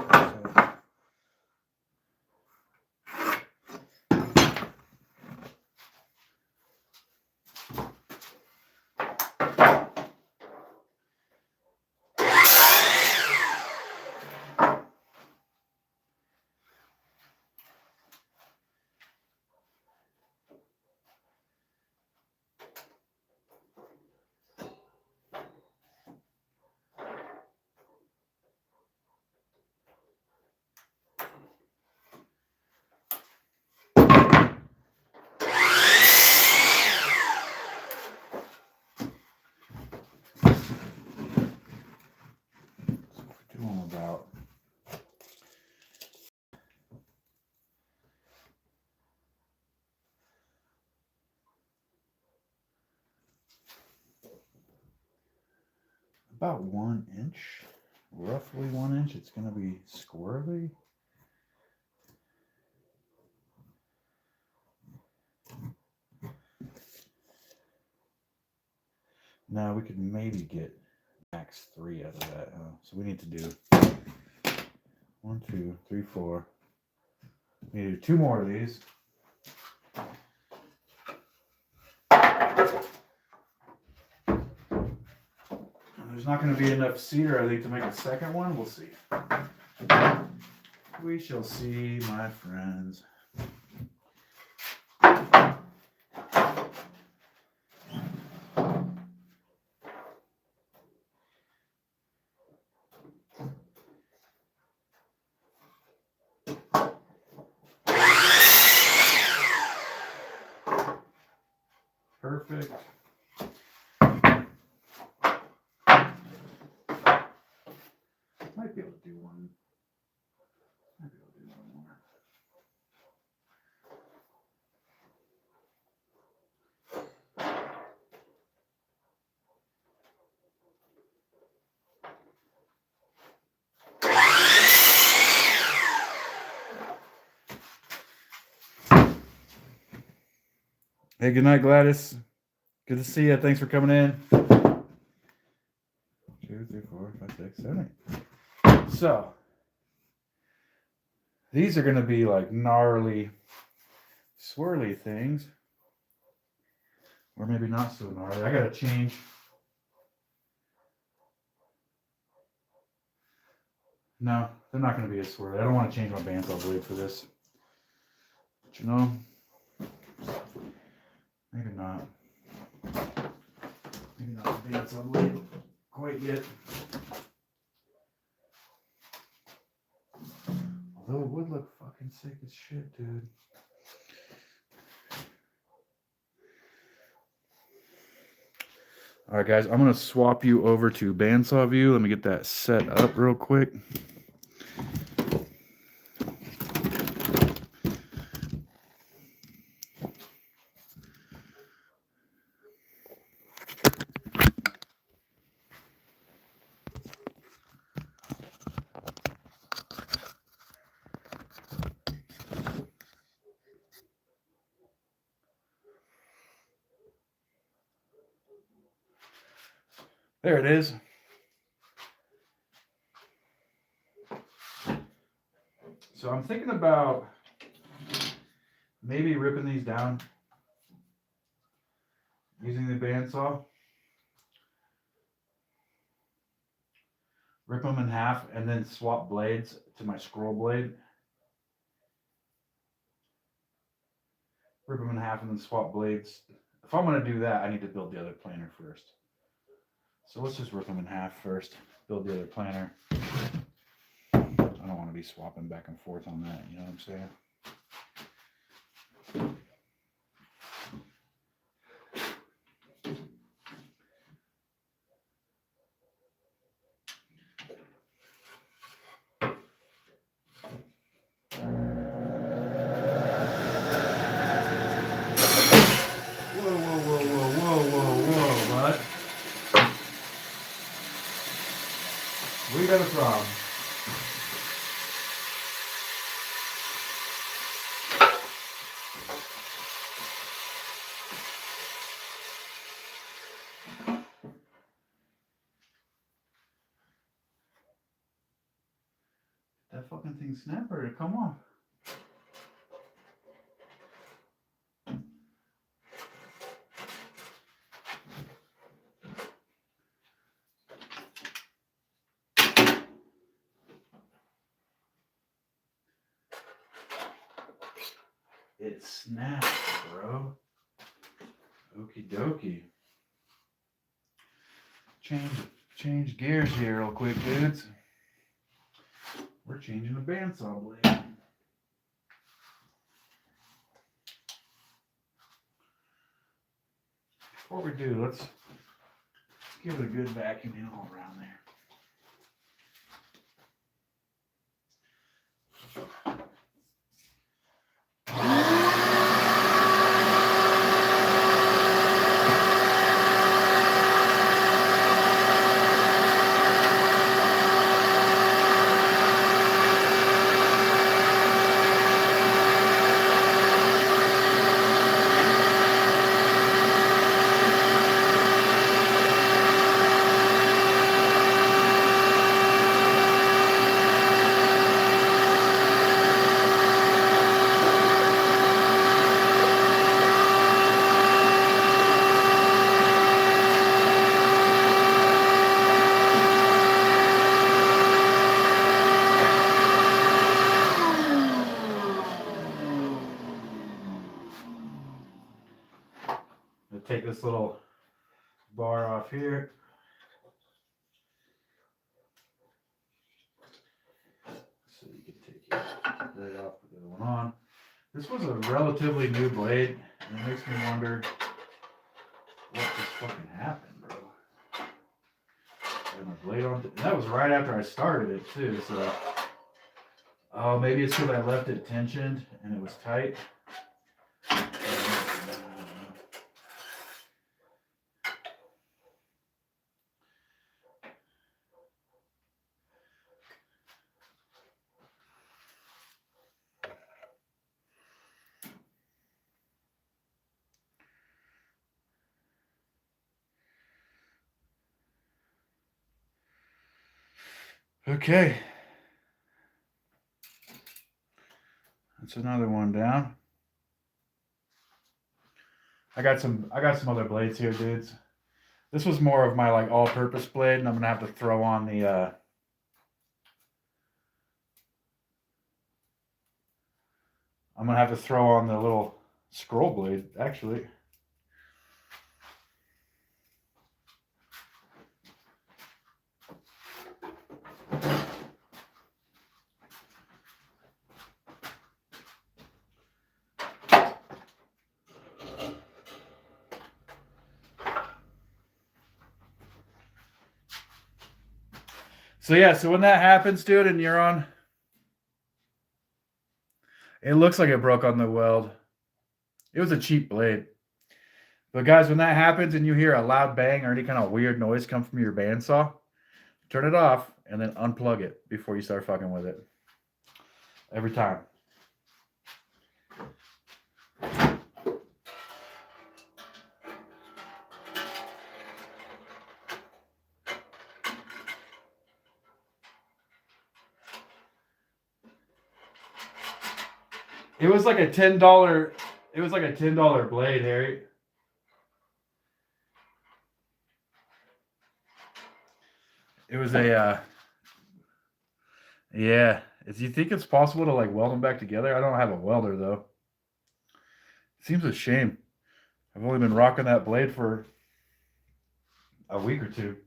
About 1 inch, roughly 1 inch. It's going to be squirrely. Now we could maybe get max 3 out of that. So we need to do 1, 2, 3, 4. We need to do 2 more of these. There's not going to be enough cedar, I think, to make a second one. We'll see. We shall see, my friends. Perfect. Might be able to do one. Might be able to do one more. Hey, good night, Gladys. Good to see you. Thanks for coming in. 2, 3, 4, 5, 6, 7, 8. So, these are going to be like gnarly, swirly things. Or maybe not so gnarly. I got to change. No, they're not going to be as swirly. I don't want to change my bandsaw blade for this. But you know, maybe not. Maybe not the bandsaw blade quite yet. Although it would look fucking sick as shit, dude. All right, guys, I'm going to swap you over to bandsaw view. Let me get that set up real quick. There it is. So I'm thinking about maybe ripping these down using the bandsaw. Rip them in half and then swap blades to my scroll blade. Rip them in half and then swap blades. If I'm going to do that, I need to build the other planer first. So let's just rip them in half first, build the other planer. I don't want to be swapping back and forth on that, you know what I'm saying? Whoa, bud. Where you got it from? That fucking thing snapped or come on. It snapped, bro. Okie dokie. Change gears here real quick, dudes. We're changing the bandsaw blade. Before we do, let's give it a good vacuum in all around there. Take this little bar off here. So you can take your blade off, put the other one on. This was a relatively new blade, and it makes me wonder what just fucking happened, bro. I had my blade on. That was right after I started it too, so. Oh, maybe it's because I left it tensioned and it was tight. Okay. That's another one down. I got some other blades here, dudes. This was more of my like all-purpose blade, and I'm gonna have to throw on the little scroll blade, actually. So yeah, so when that happens, dude, and you're on, it looks like it broke on the weld. It was a cheap blade. But guys, when that happens and you hear a loud bang or any kind of weird noise come from your bandsaw, turn it off and then unplug it before you start fucking with it. Every time. It was like a $10. It was like a $10 blade, Harry. It was a yeah. Do you think it's possible to like weld them back together? I don't have a welder though. It seems a shame. I've only been rocking that blade for a week or two.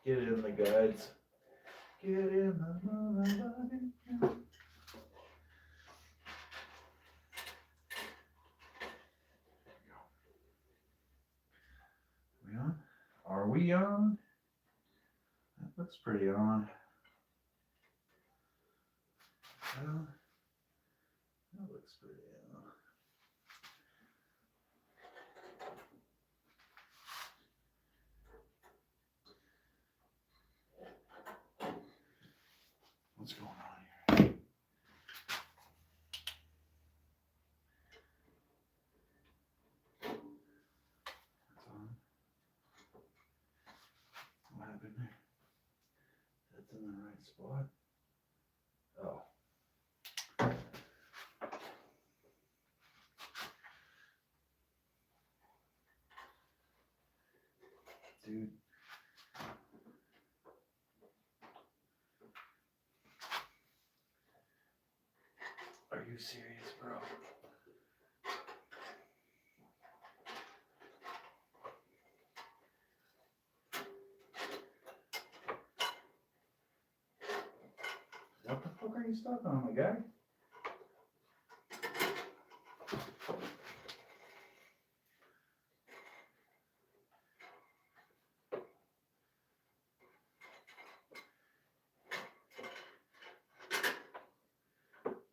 Get it in the guides. Get in the motherfucking. We on? Are we on? That looks pretty on. That looks pretty on. What's going on here? That's on. What happened there? That's in the right spot. Oh. Dude. Are you serious, bro? What the fuck are you stuck on, my guy?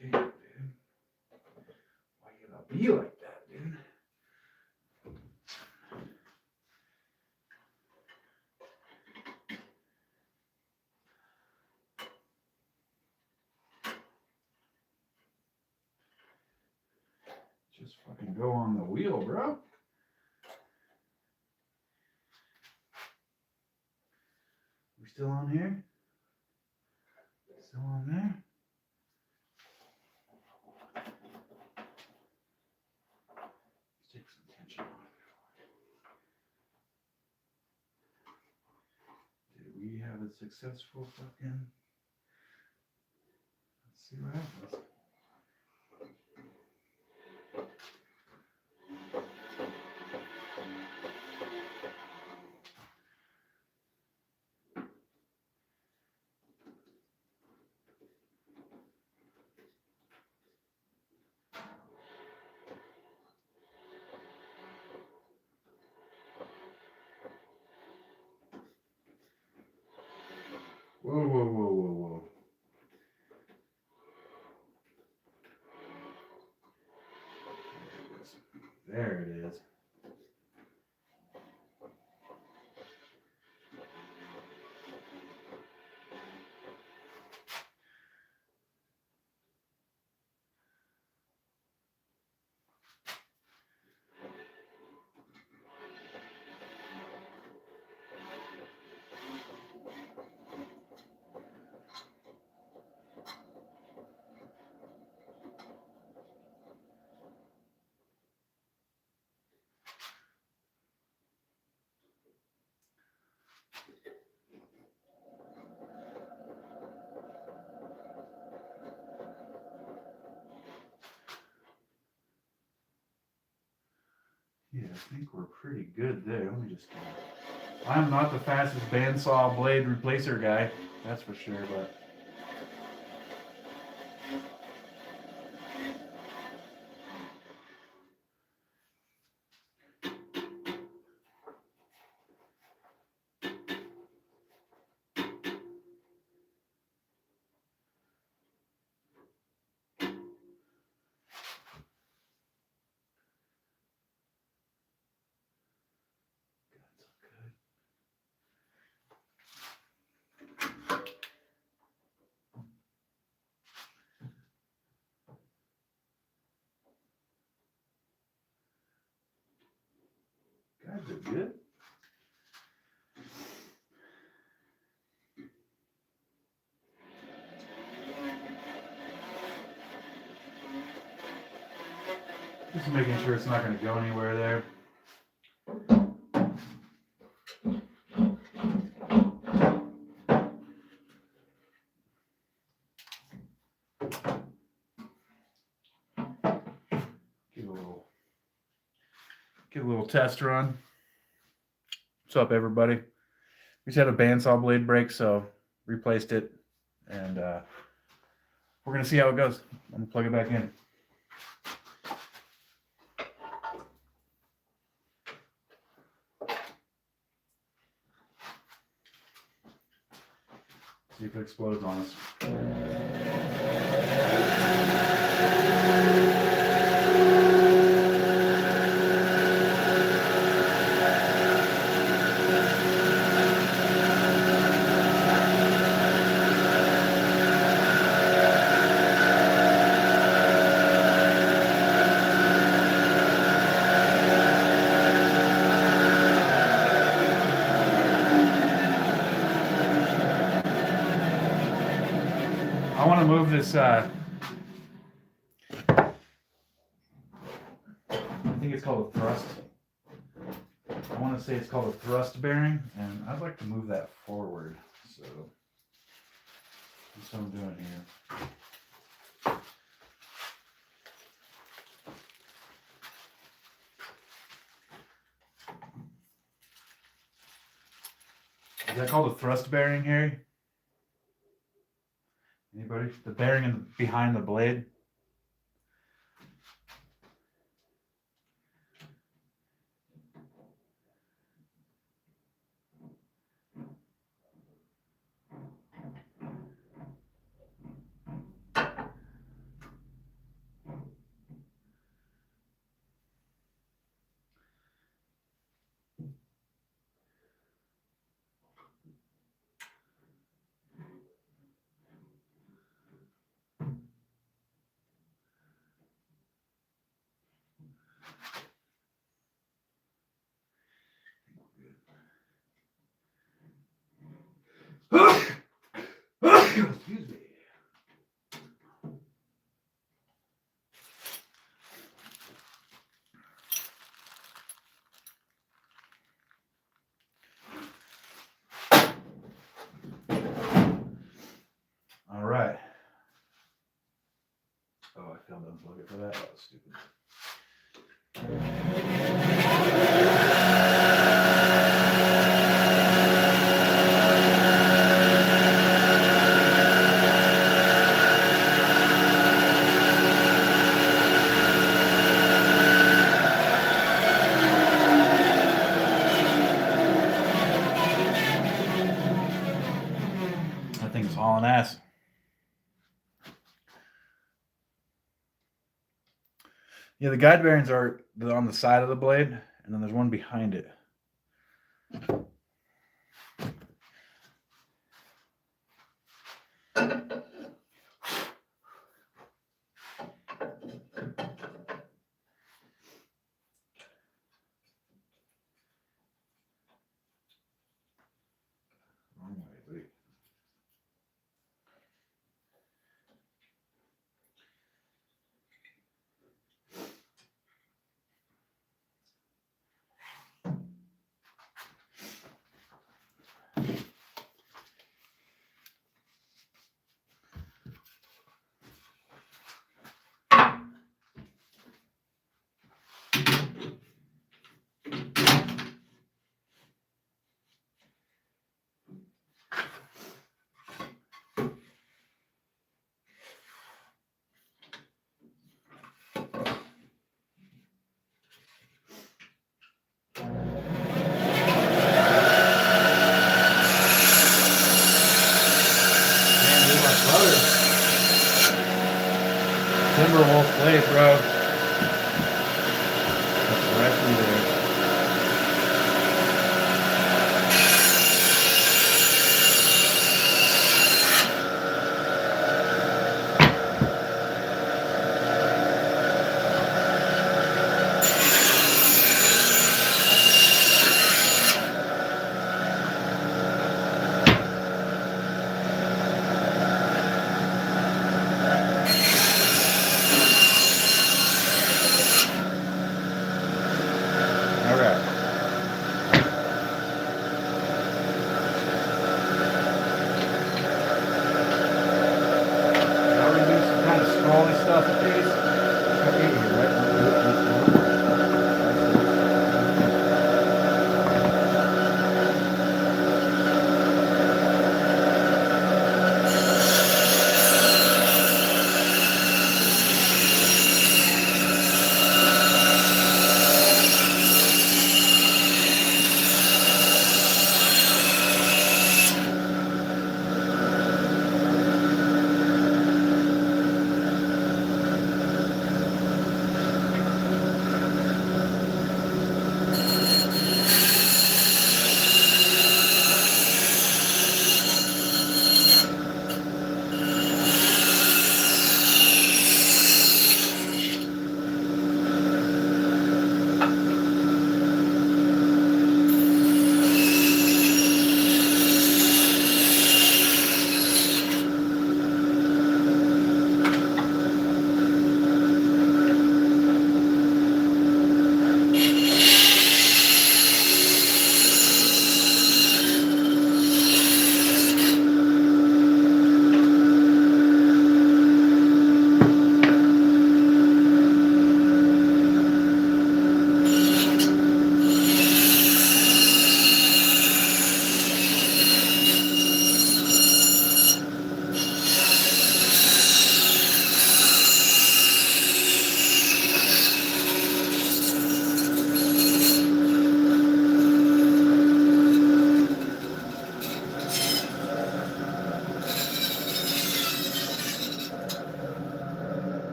Damn, dude. Why you gotta be like that, dude? Just fucking go on the wheel, bro. We still on here? Still on there? Let's take some tension off. Did we have a successful fucking... Let's see what happens. Whoa, whoa, whoa, whoa, whoa. There it is. Yeah, I think we're pretty good there. Let me just. I'm not the fastest bandsaw blade replacer guy, that's for sure, but. Guys are good. Just making sure it's not going to go anywhere there. Get a little test run. What's up, everybody? We just had a bandsaw blade break, so replaced it, and we're gonna see how it goes. I'm gonna plug it back in. See if it explodes on us. I want to move this, I think it's called a thrust. I want to say it's called a thrust bearing, and I'd like to move that forward. So that's what I'm doing here. Is that called a thrust bearing, Harry? Anybody? The bearing behind the blade? Excuse me. All right. Oh, I failed to unplug it for that. That was stupid. That thing's hauling ass. Yeah, the guide bearings are on the side of the blade, and then there's one behind it. safe, bro. That's right through there.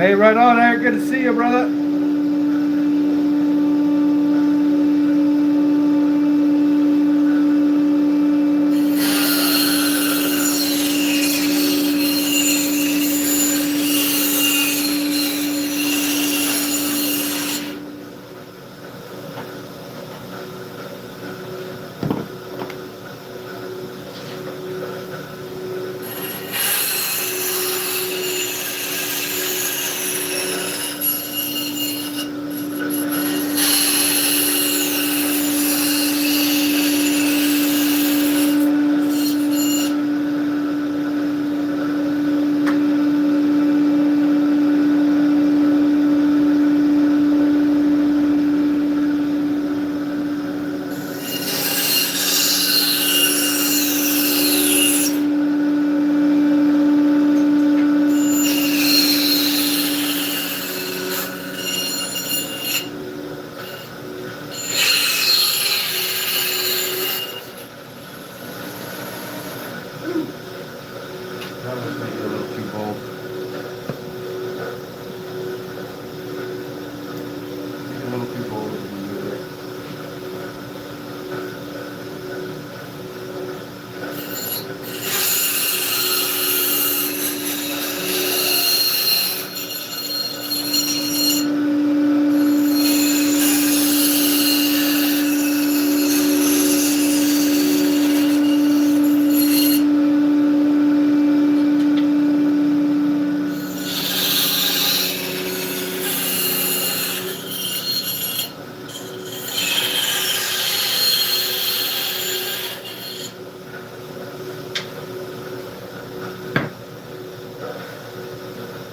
Hey, right on, Eric. Good to see you, brother. That was maybe a little too bold. Maybe a little too bold with the mover.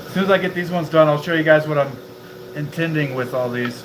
As soon as I get these ones done, I'll show you guys what I'm intending with all these.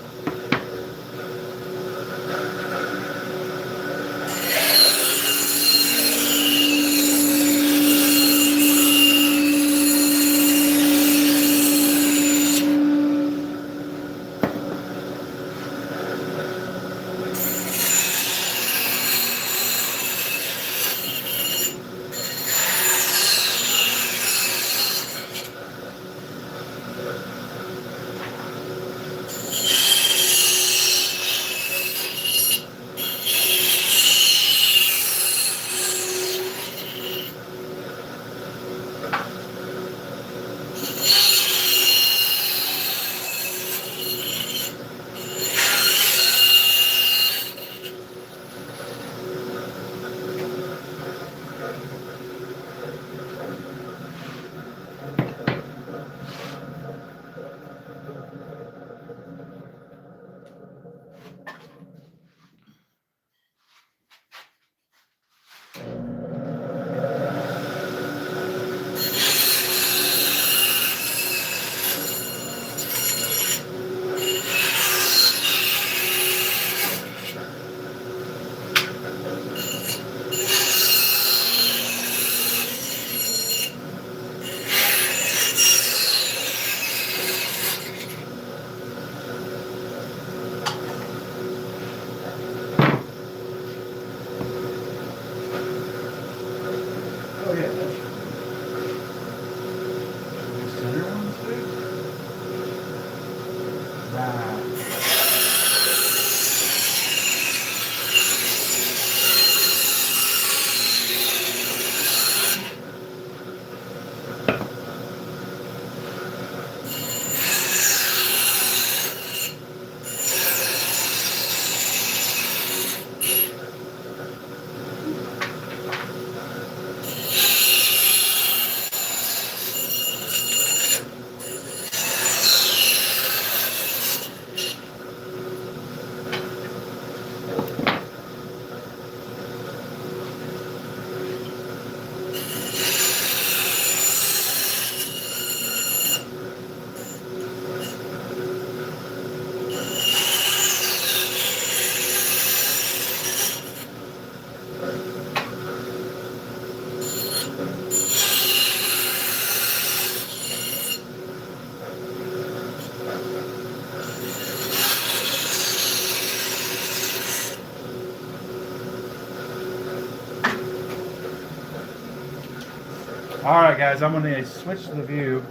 All right, guys, I'm gonna switch the view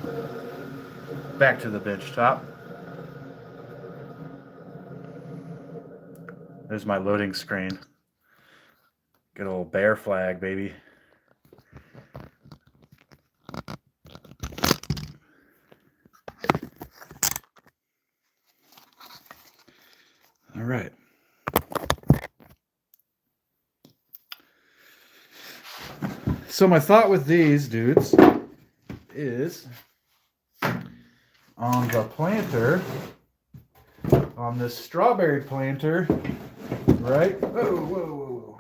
back to the bench top. There's my loading screen. Good old bear flag, baby. All right. So my thought with these dudes is on the planter, on this strawberry planter, right? Whoa.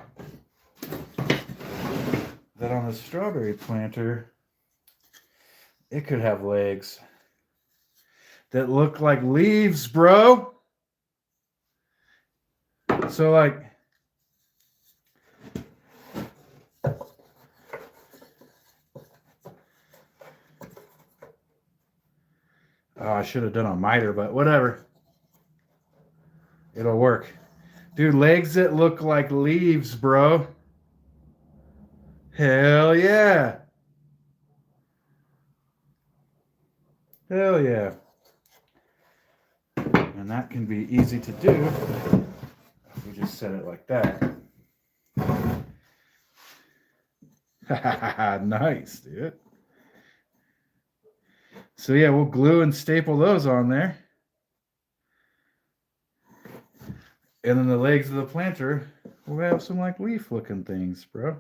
That on the strawberry planter, it could have legs that look like leaves, bro. So like, oh, I should have done a miter, but whatever. It'll work. Dude, legs that look like leaves, bro. Hell yeah. Hell yeah. And that can be easy to do if we just set it like that. Nice, dude. So yeah, we'll glue and staple those on there. And then the legs of the planter, we'll have some like leaf looking things, bro.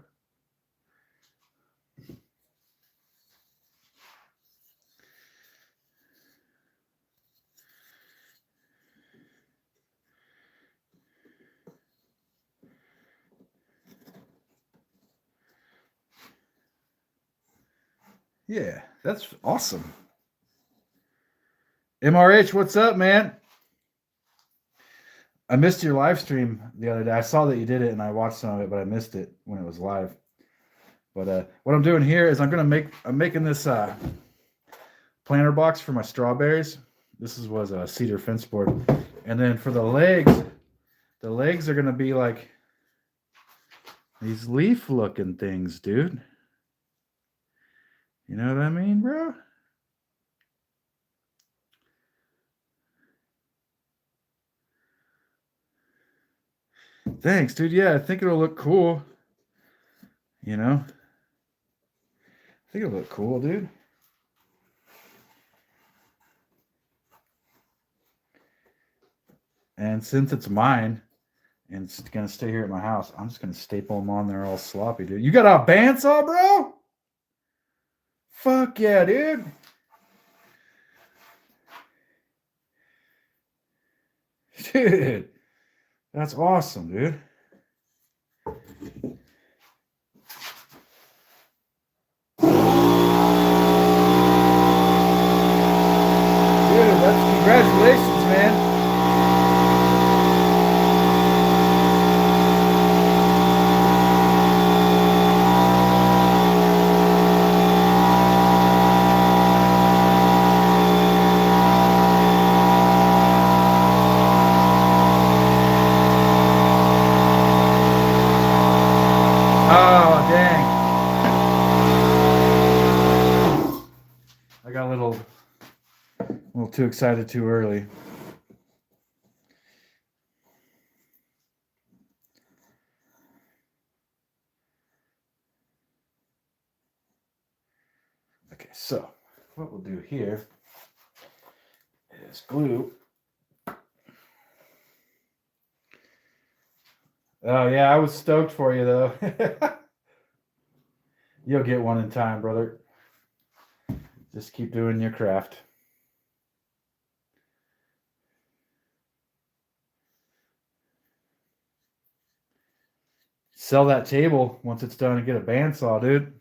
Yeah, that's awesome. MRH, what's up, man? I missed your live stream the other day. I saw that you did it and I watched some of it, but I missed it when it was live. But what I'm doing here is I'm making this planter box for my strawberries. This was a cedar fence board. And then for the legs are gonna be like these leaf looking things, dude. You know what I mean, bro? Thanks, dude. Yeah, I think it'll look cool. You know? I think it'll look cool, dude. And since it's mine and it's gonna stay here at my house, I'm just gonna staple them on there all sloppy, dude. You got a bandsaw, bro? Fuck yeah, dude. Dude, that's awesome, dude. That's congratulations, man. Oh, dang. I got a little too excited too early. Okay, so what we'll do here is glue. Oh yeah, I was stoked for you though. You'll get one in time, brother. Just keep doing your craft. Sell that table once it's done and get a bandsaw, dude.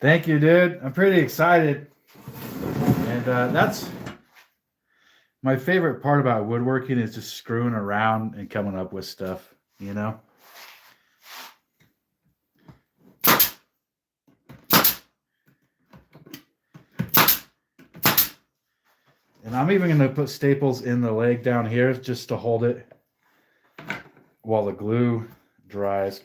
Thank you, dude. I'm pretty excited. And that's my favorite part about woodworking is just screwing around and coming up with stuff, you know? And I'm even going to put staples in the leg down here just to hold it while the glue dries.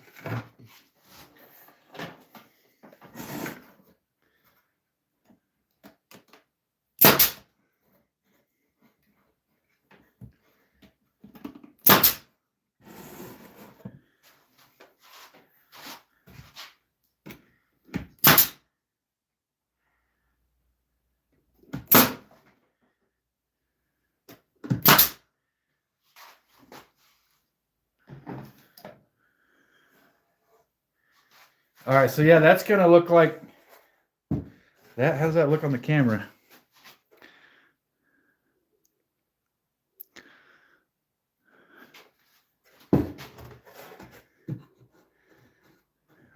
All right, so yeah, that's going to look like that. How does that look on the camera?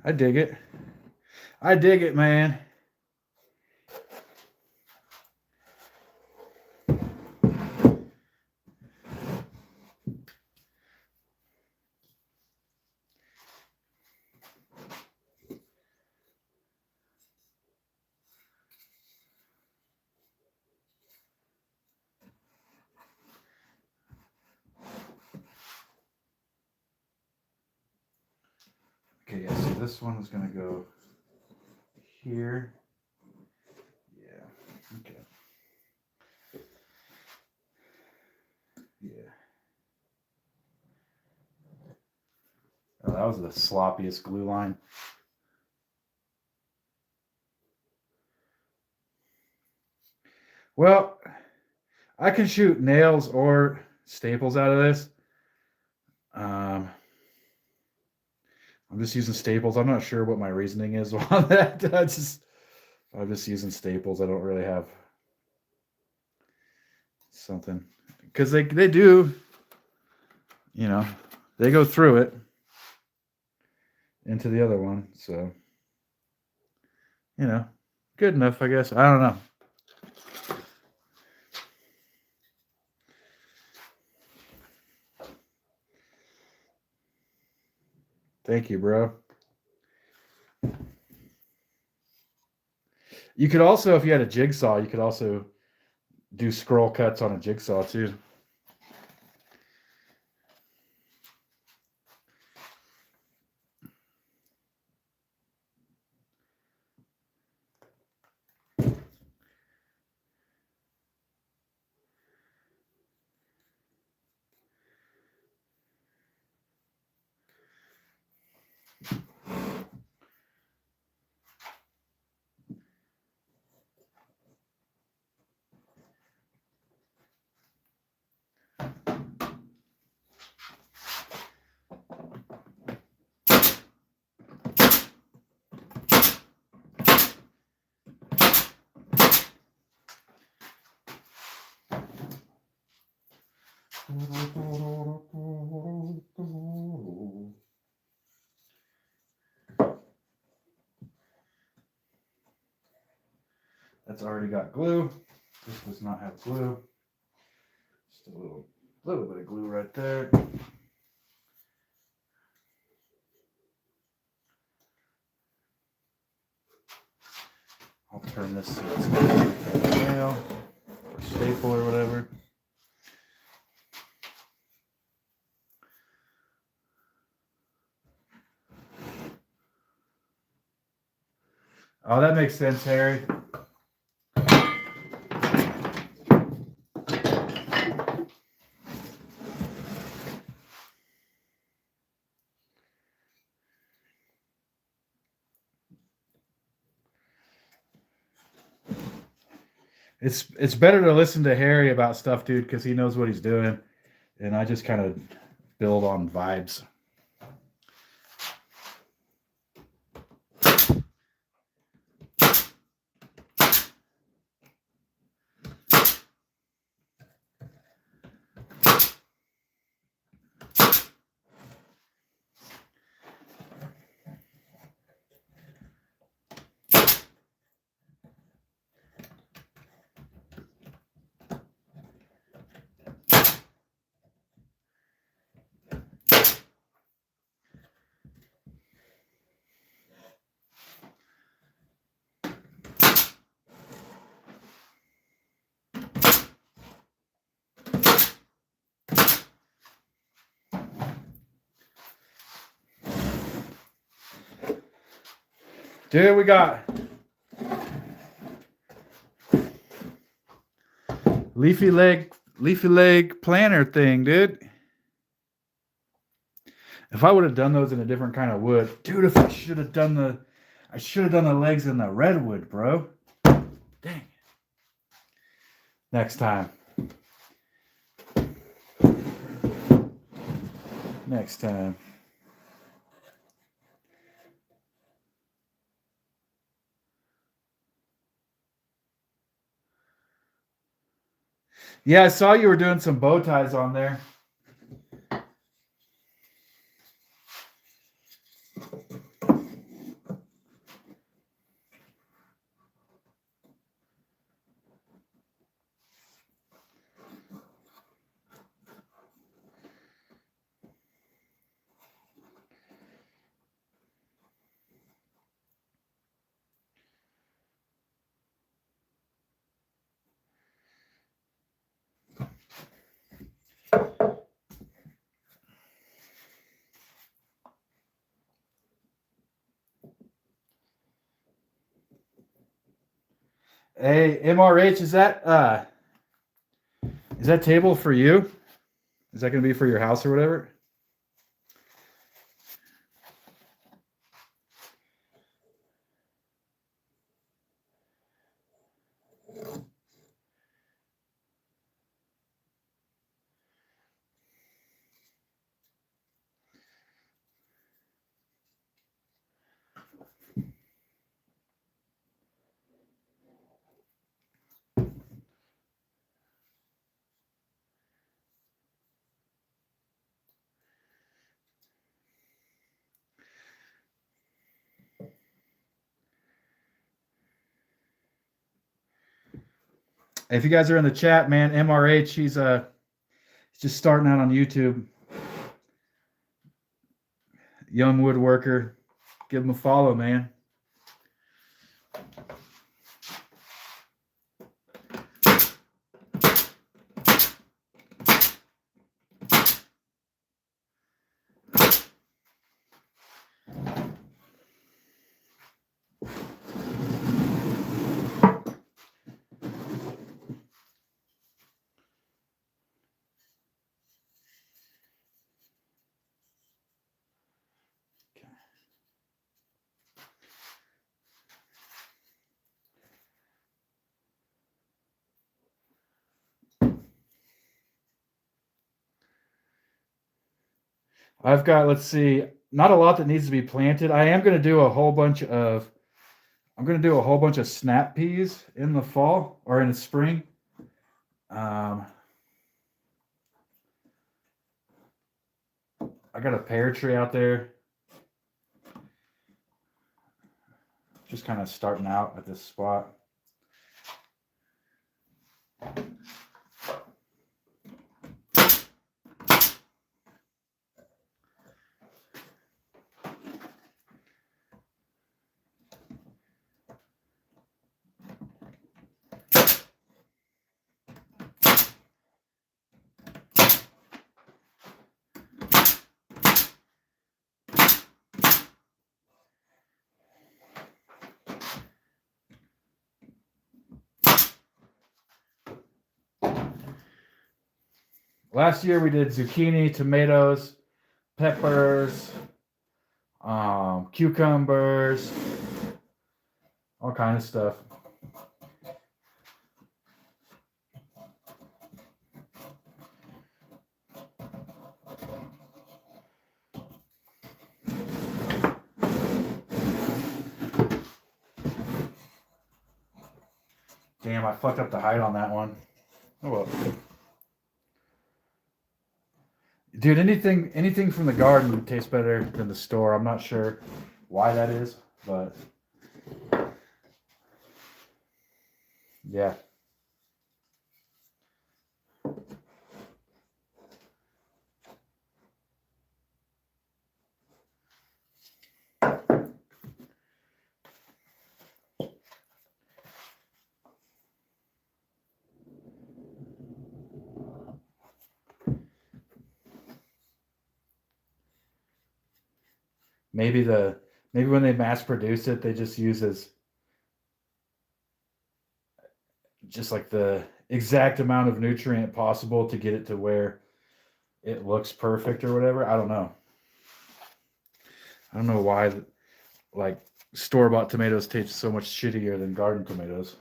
I dig it. I dig it, man. Okay, yeah, so this one is going to go here. Yeah, okay. Yeah. Oh, that was the sloppiest glue line. Well, I can shoot nails or staples out of this. I'm just using staples. I'm not sure what my reasoning is on that. I'm just using staples. I don't really have something because they do, you know, they go through it into the other one. So, you know, good enough, I guess. I don't know. Thank you, bro. You could also, if you had a jigsaw, you could also do scroll cuts on a jigsaw too. That's already got glue. This does not have glue. Just a little bit of glue right there. I'll turn this so it's a nail or staple or whatever. Oh, that makes sense, Harry. It's better to listen to Harry about stuff, dude, because he knows what he's doing, and I just kind of build on vibes. Dude, we got leafy leg planter thing, dude. If I would have done those in a different kind of wood, dude, if I should have done the legs in the redwood, bro. Dang. Next time. Next time. Yeah, I saw you were doing some bow ties on there. Hey, MRH, is that table for you? Is that gonna be for your house or whatever? If you guys are in the chat, man, MRH, he's just starting out on YouTube. Young woodworker. Give him a follow, man. I've got, let's see, not a lot that needs to be planted. I am going to do a whole bunch of snap peas in the fall or in the spring. I got a pear tree out there. Just kind of starting out at this spot. Last year we did zucchini, tomatoes, peppers, cucumbers, all kind of stuff. Damn, I fucked up the height on that one. Oh well. Dude, anything from the garden tastes better than the store. I'm not sure why that is, but yeah. Maybe the Maybe when they mass produce it, they just use as just like the exact amount of nutrient possible to get it to where it looks perfect or whatever. I don't know. I don't know why like store-bought tomatoes taste so much shittier than garden tomatoes.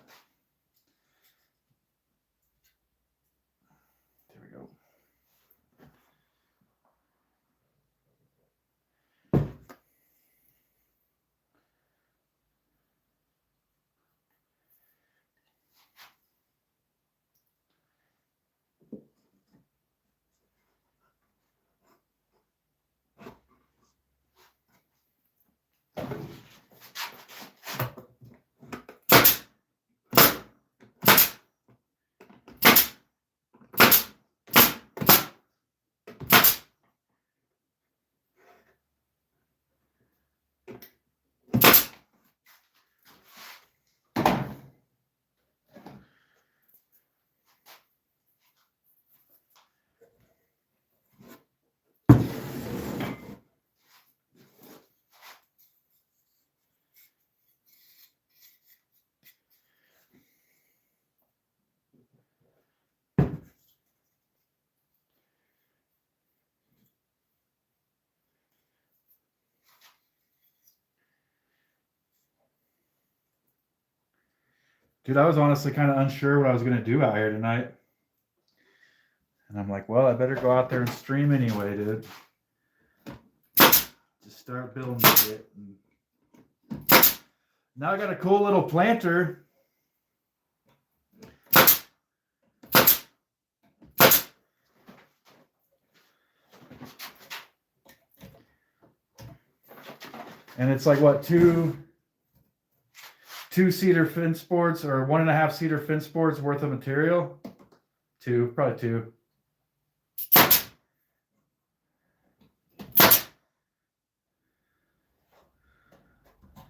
There we go. Dude, I was honestly kind of unsure what I was going to do out here tonight. And I'm like, well, I better go out there and stream anyway, dude. Just start building shit. Now I got a cool little planter. And it's like, what, two cedar fence boards or 1.5 cedar fence boards worth of material? Probably two.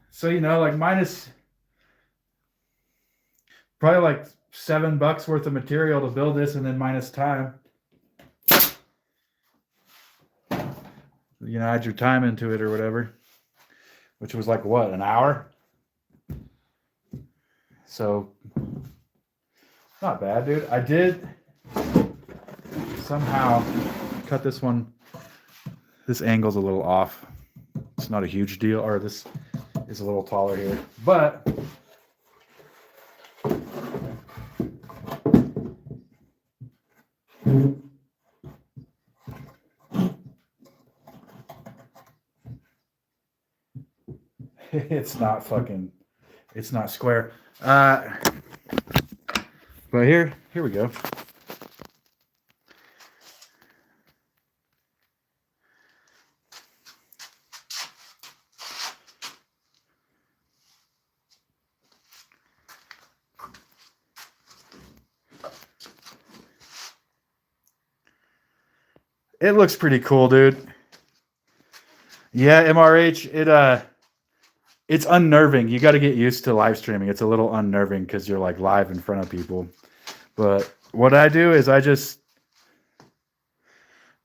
So, you know, like minus probably like $7 worth of material to build this and then minus time. You know, add your time into it or whatever, which was like what, an hour? So, not bad, dude. I did somehow cut this one. This angle's a little off. It's not a huge deal, or this is a little taller here, but it's not square. But here we go. It looks pretty cool, dude. Yeah, MRH, it's unnerving. You got to get used to live streaming. It's a little unnerving because you're like live in front of people. But what I do is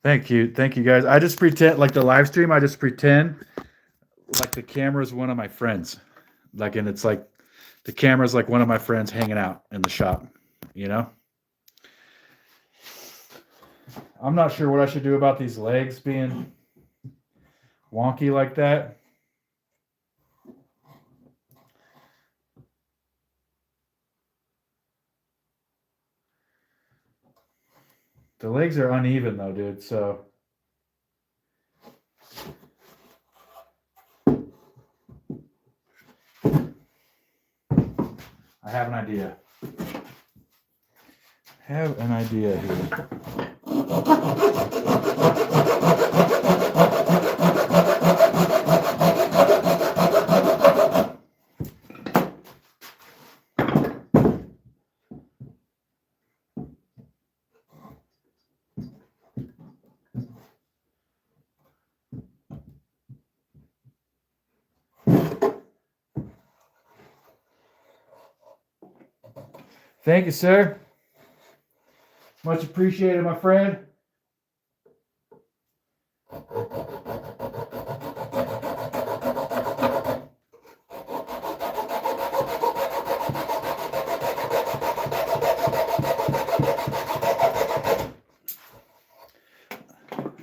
thank you guys. I just pretend, like the live stream, I just pretend like the camera's one of my friends. Like, and it's like the camera's like one of my friends hanging out in the shop, you know? I'm not sure what I should do about these legs being wonky like that. The legs are uneven though, dude, so I have an idea. Have an idea here. Thank you, sir. Much appreciated, my friend.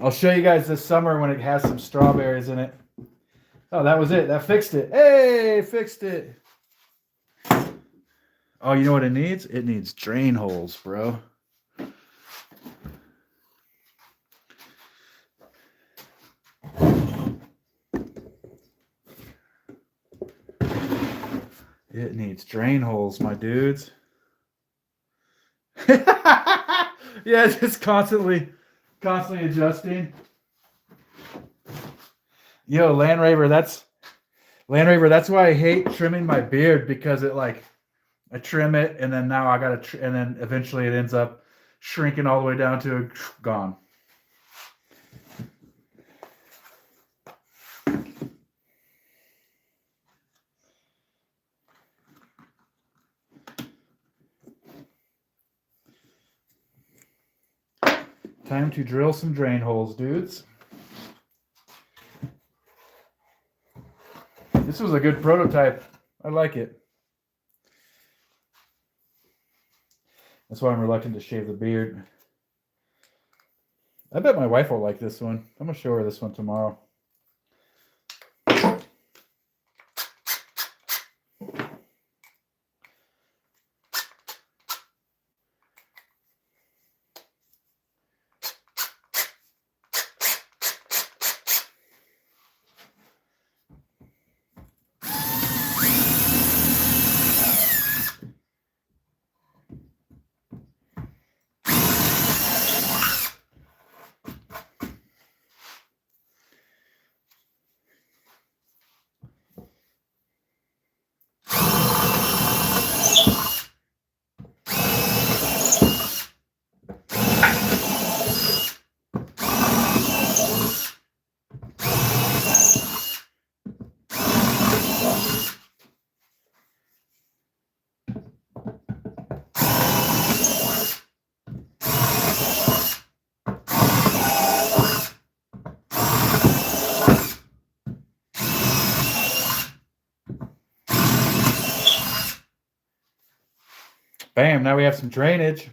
I'll show you guys this summer when it has some strawberries in it. Oh, that was it. That fixed it. Hey, fixed it. Oh, you know what it needs? It needs drain holes, bro. It needs drain holes, my dudes. Yeah, just constantly adjusting. Yo, Land Raver, that's why I hate trimming my beard, because it like I trim it and then now I gotta and then eventually it ends up shrinking all the way down to gone. Time to drill some drain holes, dudes. This was a good prototype. I like it. That's why I'm reluctant to shave the beard. I bet my wife will like this one. I'm going to show her this one tomorrow. Bam, now we have some drainage.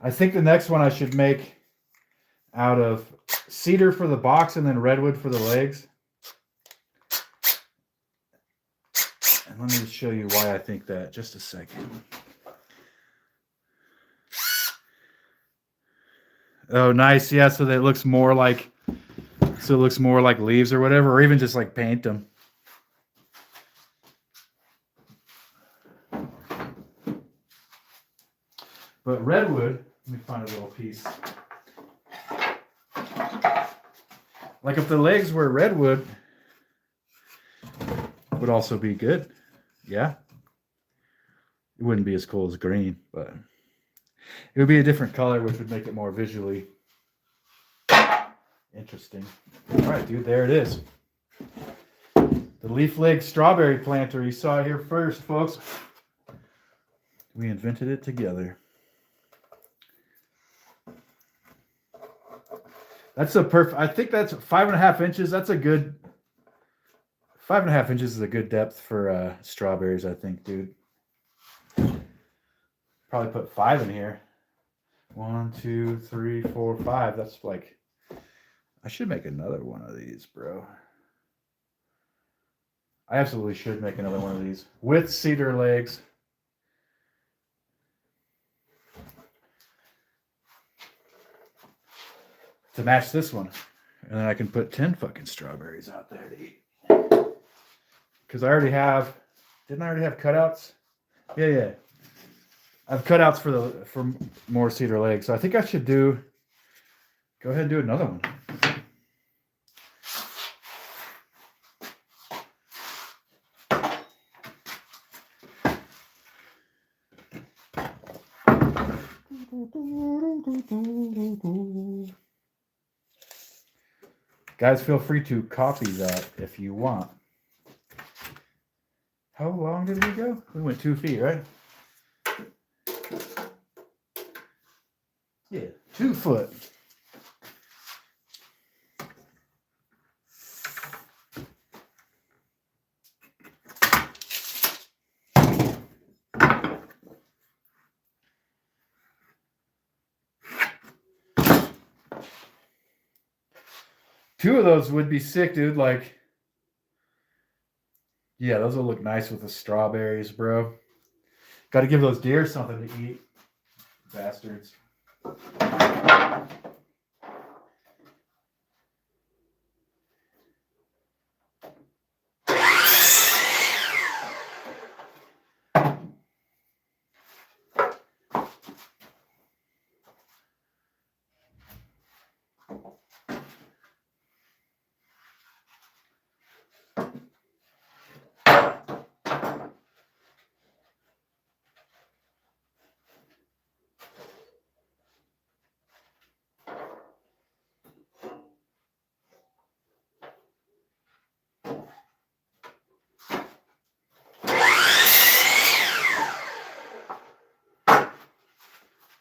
I think the next one I should make out of cedar for the box and then redwood for the legs. And let me just show you why I think that. Just a second. Oh, nice. Yeah, so that it looks more like leaves or whatever, or even just like paint them. But redwood, let me find a little piece. Like if the legs were redwood, would also be good. Yeah. It wouldn't be as cool as green, but it would be a different color, which would make it more visually interesting. All right, dude, there it is. The leaf leg strawberry planter. You saw it here first, folks. We invented it together. That's a perfect. I think that's 5.5 inches. That's a good 5.5 inches is a good depth for strawberries, I think, dude. Probably put 5 in here. 1, 2, 3, 4, 5. That's like, I should make another one of these, bro. I absolutely should make another one of these with cedar legs. To match this one. And then I can put 10 fucking strawberries out there to eat. Because I already have, didn't I already have cutouts? Yeah. I have cutouts for more cedar legs. So I think I should go ahead and do another one. Guys, feel free to copy that if you want. How long did we go? We went 2 feet, right? Yeah, 2 foot. 2 of those would be sick, dude. Like, yeah, those will look nice with the strawberries, bro. Got to give those deer something to eat, bastards.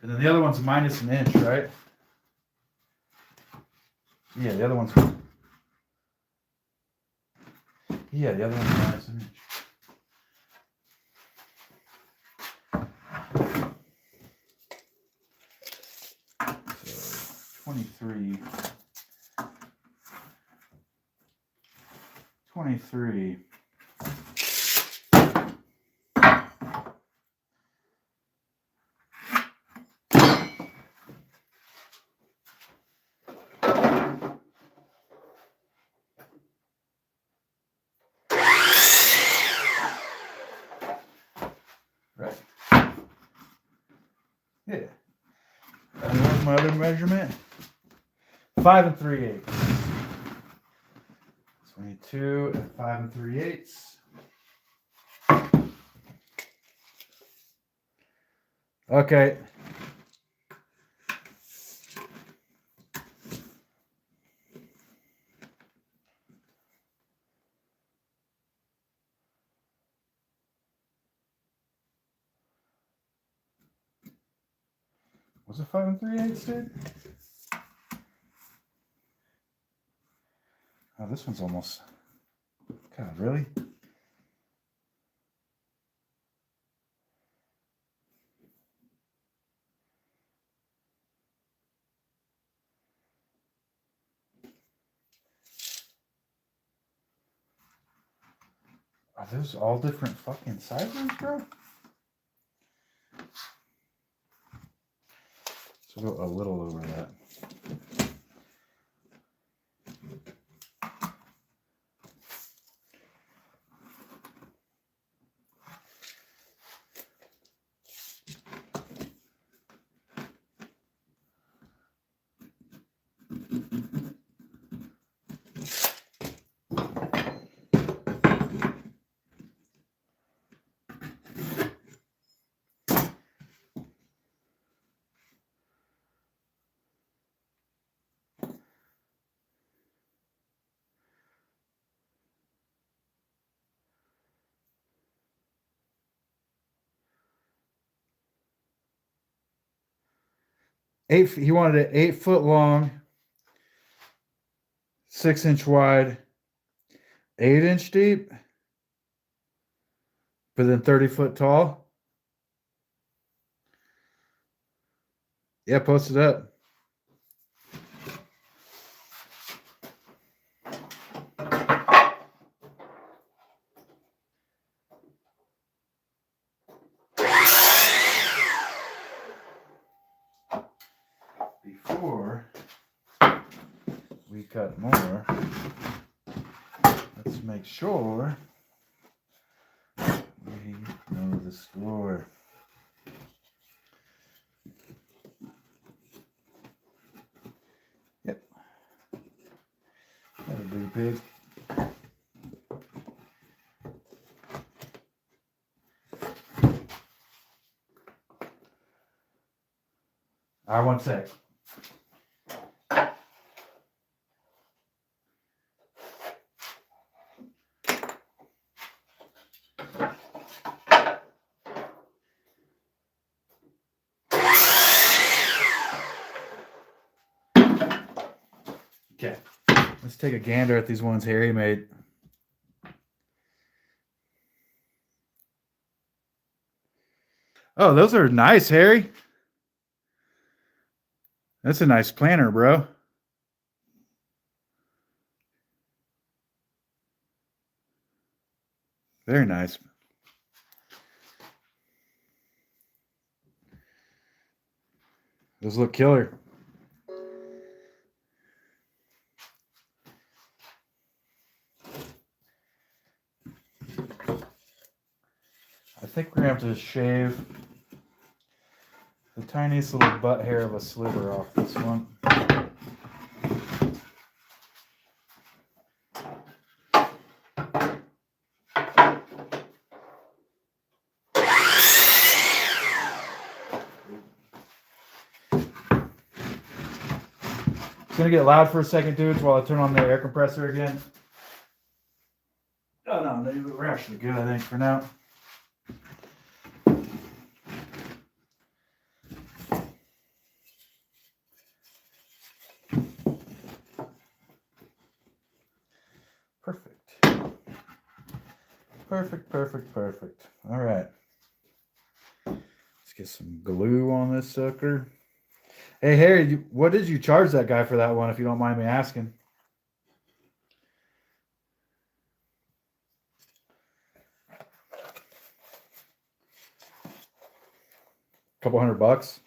And then the other one's minus an inch, right? Yeah, the other one's. Yeah, the other one's minus an inch. So 23. 23. Right. Yeah. And what's my other measurement? 5 3/8. 22 and 5 3/8. Okay. Was it 5 3/8, dude? Oh, this one's almost. God, really? Are those all different fucking sizes, bro? So we'll go a little over that. He wanted it 8 foot long, 6 inch wide, 8 inch deep, but then 30 foot tall. Yeah, post it up. Before we cut more, let's make sure we know the score. Yep. That'll do, pig. All right, 1 sec. Okay, let's take a gander at these ones Harry made. Oh, those are nice, Harry. That's a nice planter, bro. Very nice. Those look killer. I think we're going to have to shave the tiniest little butt hair of a sliver off this one. It's going to get loud for a second, dudes, while I turn on the air compressor again. Oh, no, we're actually good, I think, for now. Perfect. Perfect. All right. Let's get some glue on this sucker. Hey, Harry, what did you charge that guy for that one, if you don't mind me asking? Couple $100?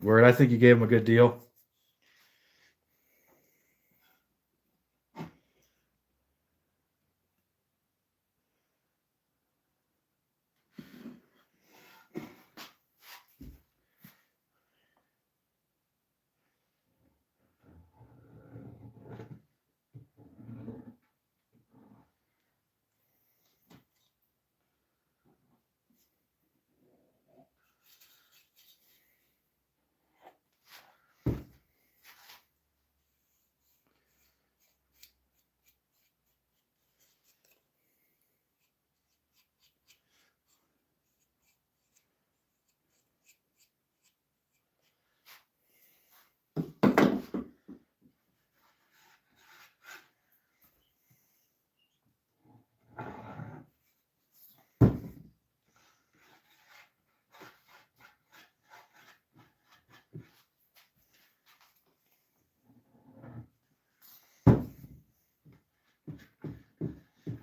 Word, I think you gave him a good deal.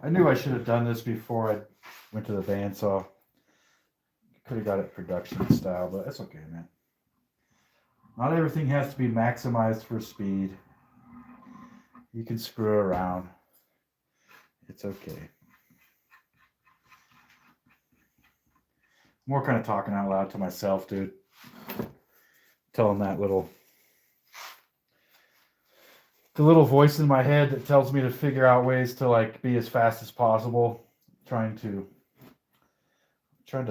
I knew I should have done this before I went to the bandsaw. Could have got it production style, but that's okay, man. Not everything has to be maximized for speed. You can screw around. It's okay. More kind of talking out loud to myself, dude. Telling that the little voice in my head that tells me to figure out ways to like be as fast as possible. Trying to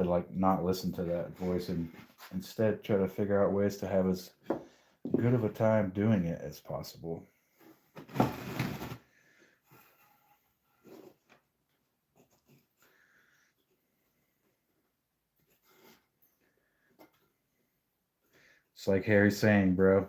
like not listen to that voice and instead try to figure out ways to have as good of a time doing it as possible. It's like Harry's saying, bro.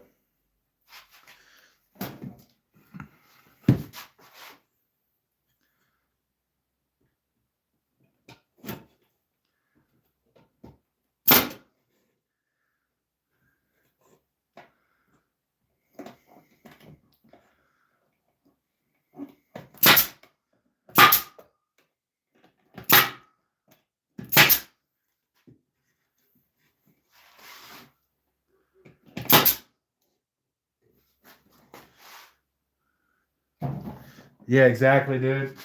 Yeah, exactly, dude.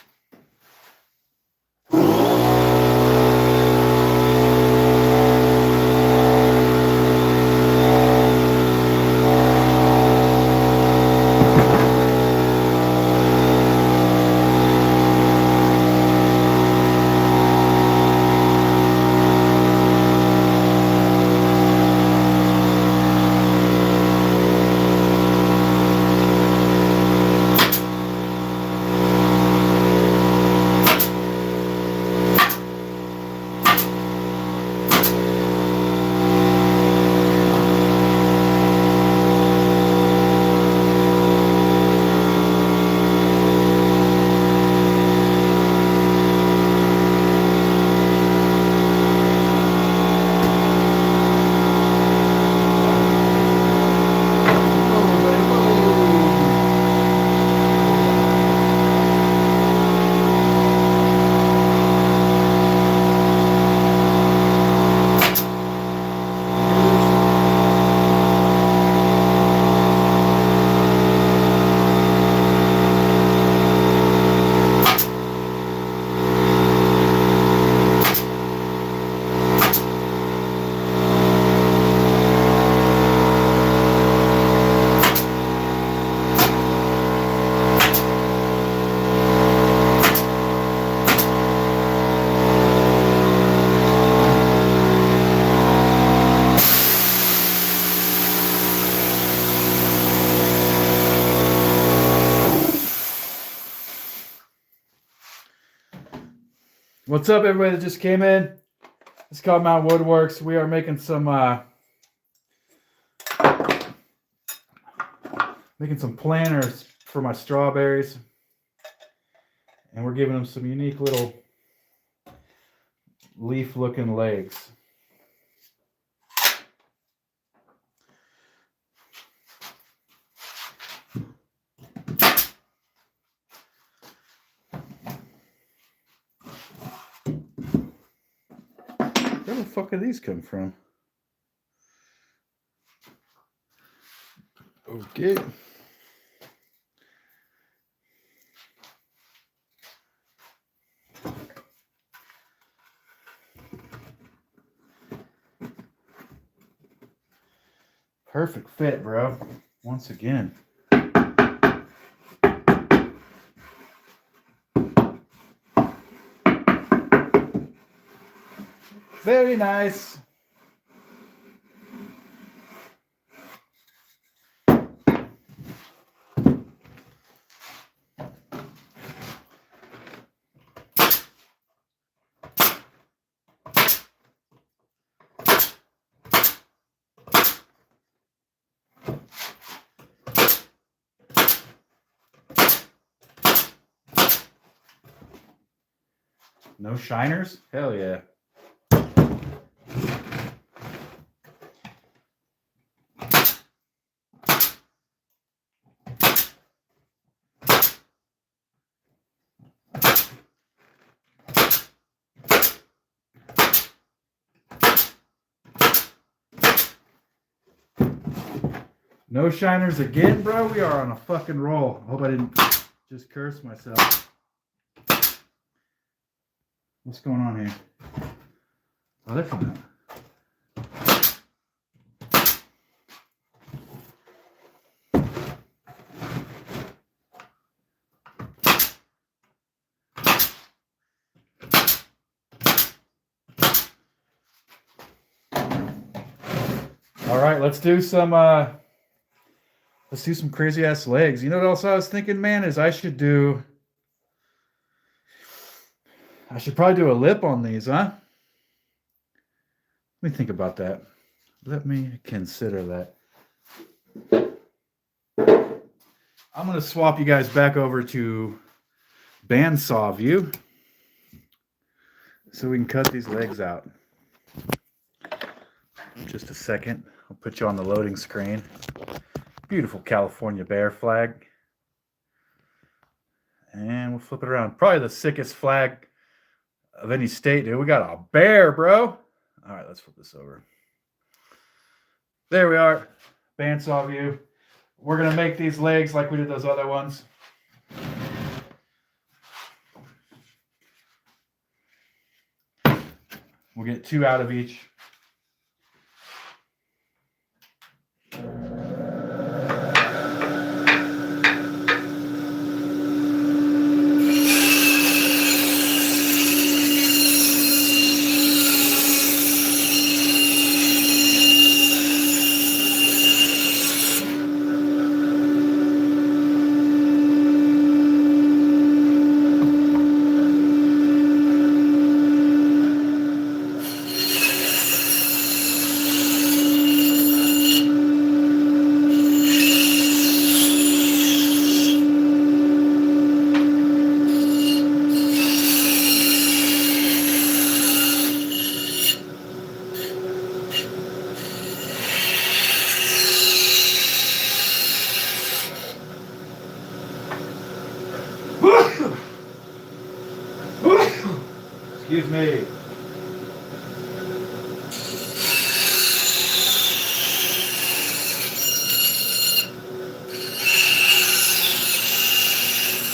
What's up, everybody that just came in? It's called Mount Woodworks. We are making some planters for my strawberries, and we're giving them some unique little leaf-looking legs. Where the fuck did these come from? Okay. Perfect fit, bro. Once again. Very nice. No shiners? Hell yeah. No shiners again, bro? We are on a fucking roll. I hope I didn't just curse myself. What's going on here? Oh, they're coming out. All right, let's do some crazy ass legs. You know what else I was thinking, man, is I should probably do a lip on these, huh? Let me think about that. Let me consider that. I'm going to swap you guys back over to Bandsaw view so we can cut these legs out. Just a second. I'll put you on the loading screen. Beautiful California bear flag. And we'll flip it around. Probably the sickest flag of any state, dude. We got a bear, bro. All right, let's flip this over. There we are. Bandsaw view. We're going to make these legs like we did those other ones. We'll get 2 out of each. Excuse me.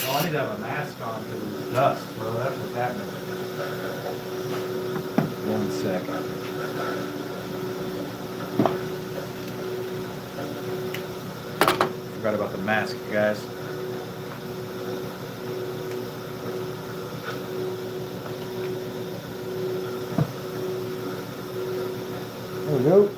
Oh, I need to have a mask on because of the dust, bro. That's what's happening. 1 second. Forgot about the mask, guys. There we go.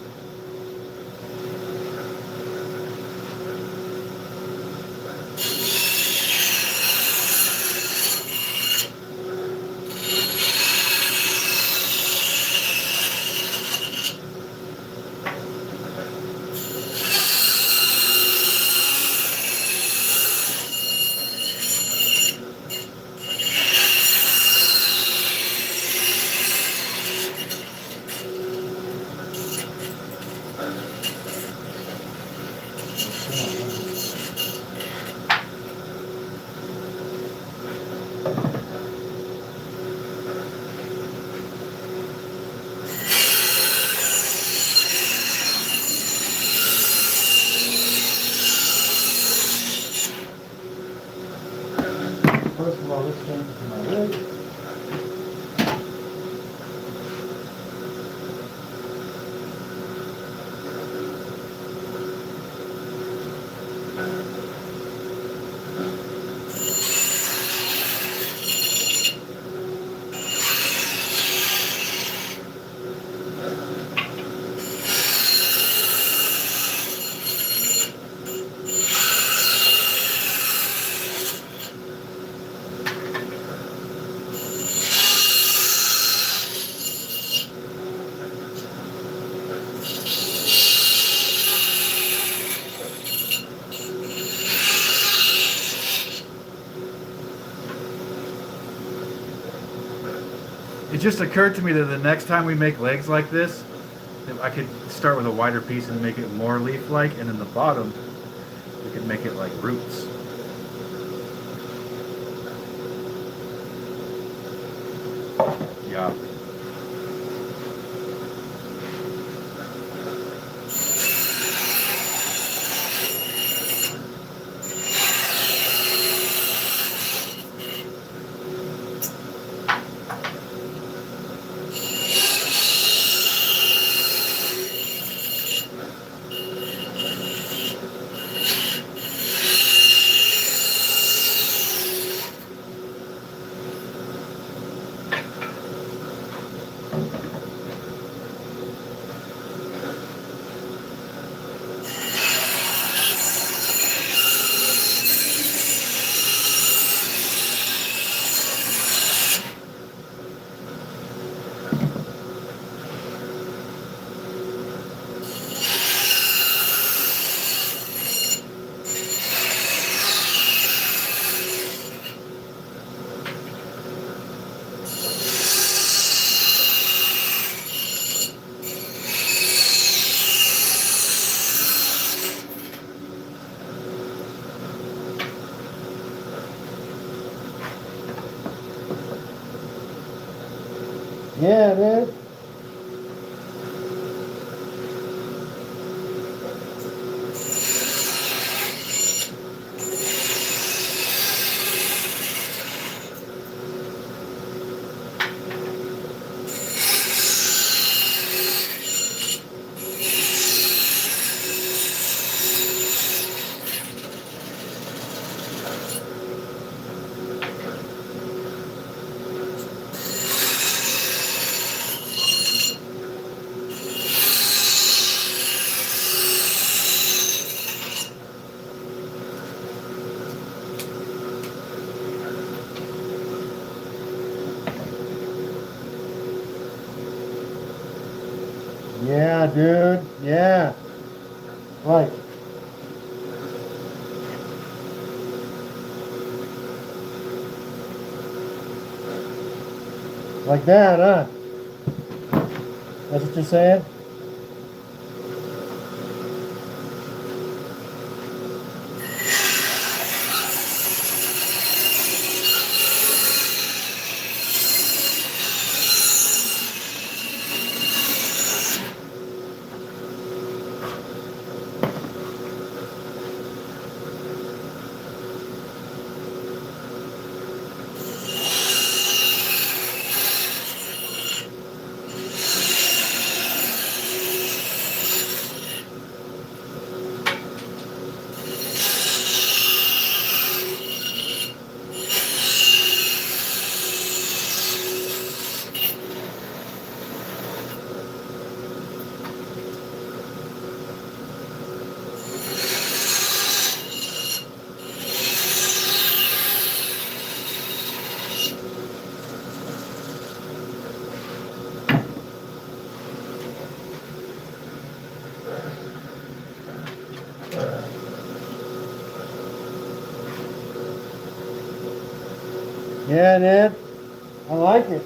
just occurred to me that the next time we make legs like this, I could start with a wider piece and make it more leaf-like, and in the bottom, we could make it like roots. Yeah. Yeah, dude. Yeah, dude. Yeah. Like, like that, huh? That's what you're saying? Yeah, dude. I like it.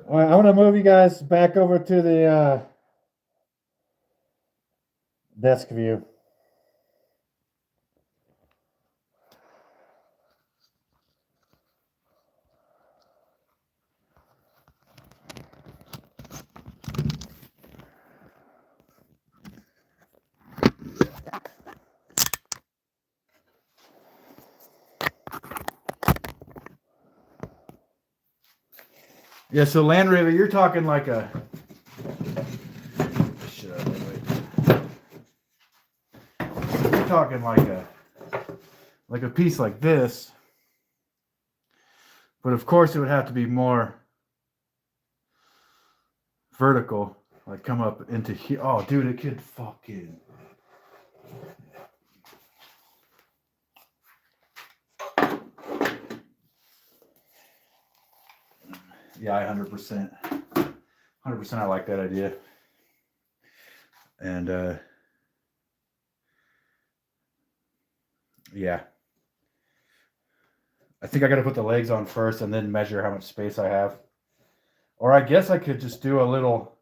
All right, I'm gonna move you guys back over to the desk view. Yeah, so Land Rover, you're talking like a. Shut up, wait. You're talking like a piece like this, but of course it would have to be more vertical, like come up into here. Oh, dude, it could fucking. Yeah, I 100%. 100% I like that idea. And yeah. I think I got to put the legs on first and then measure how much space I have. Or I guess I could just do a little.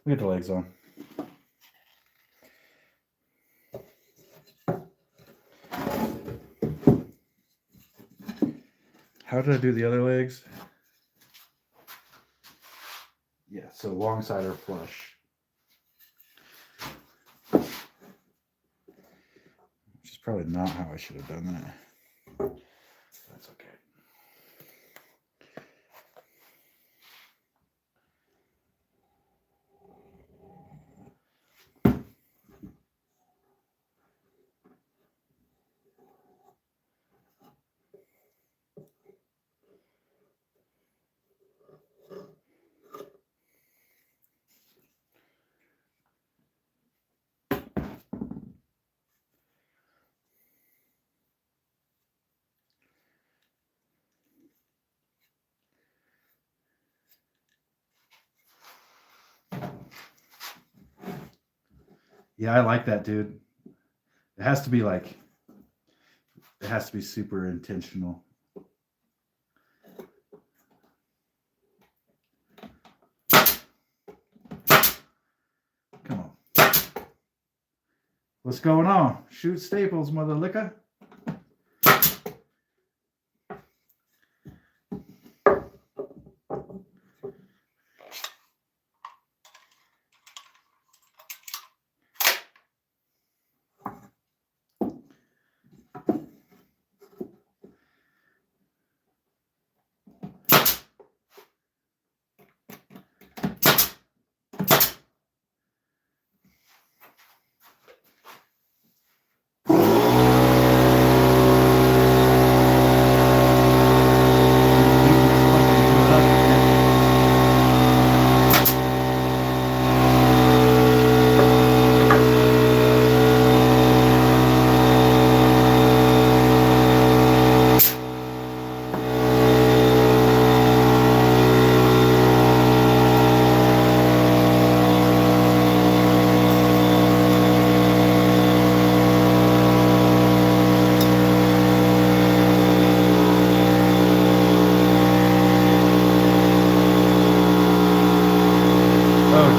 Get the legs on. How did I do the other legs? Yeah, so long side or flush. Which is probably not how I should have done that. That's okay. Yeah, I like that, dude. It has to be like, it has to be super intentional. Come on. What's going on? Shoot staples, mother liquor.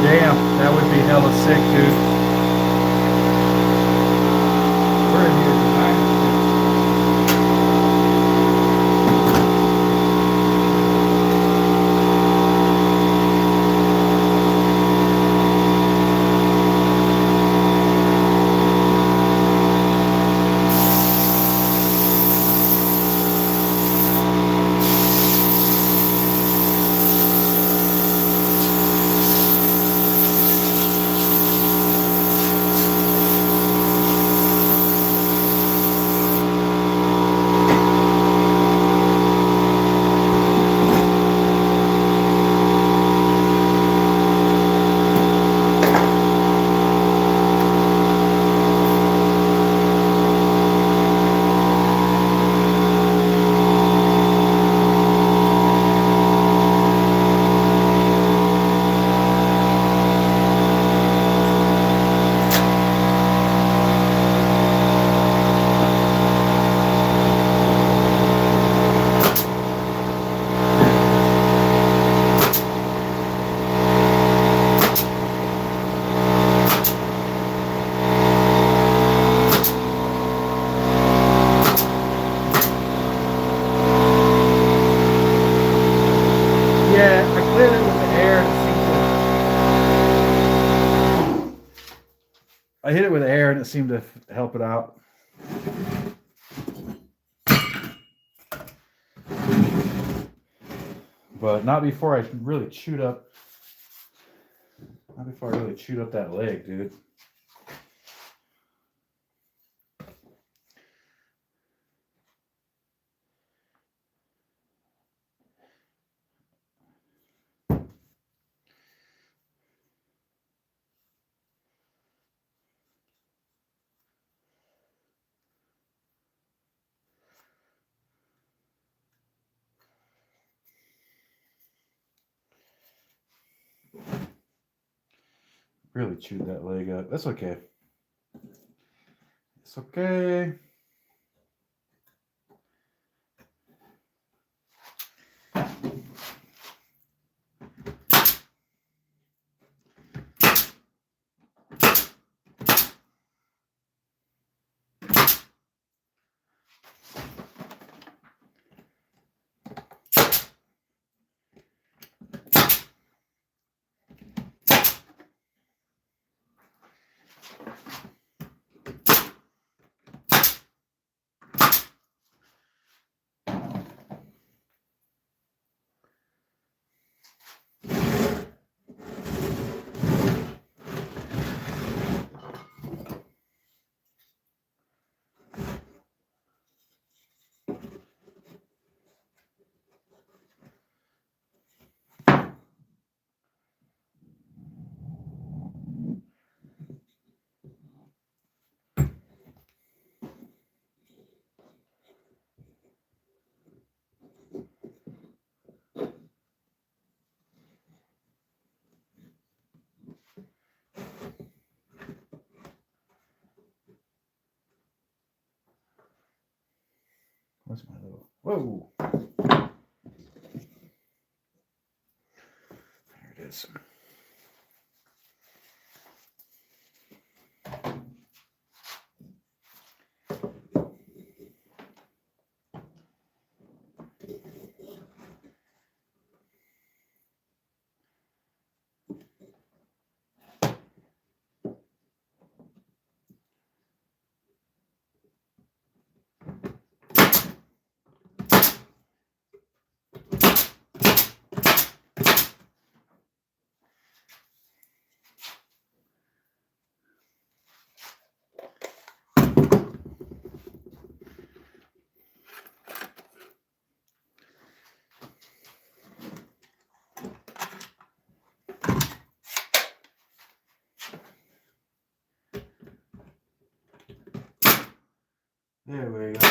Damn, that would be hella sick, dude. We're in here I hit it with air and it seemed to help it out. but not before I really chewed up. Not before I really chewed up that leg, dude. Really chewed that leg up. That's okay. It's okay. What's my little... Whoa. There it is. There we go.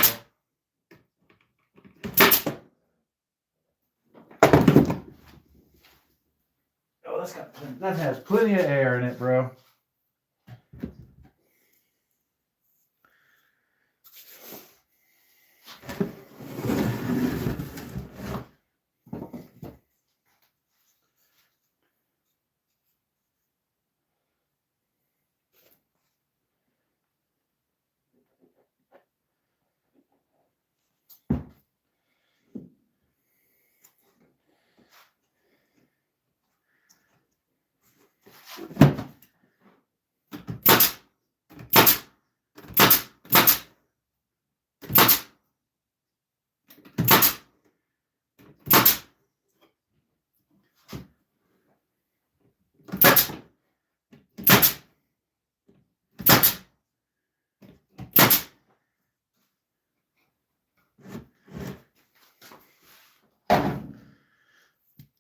Oh, that has plenty of air in it, bro.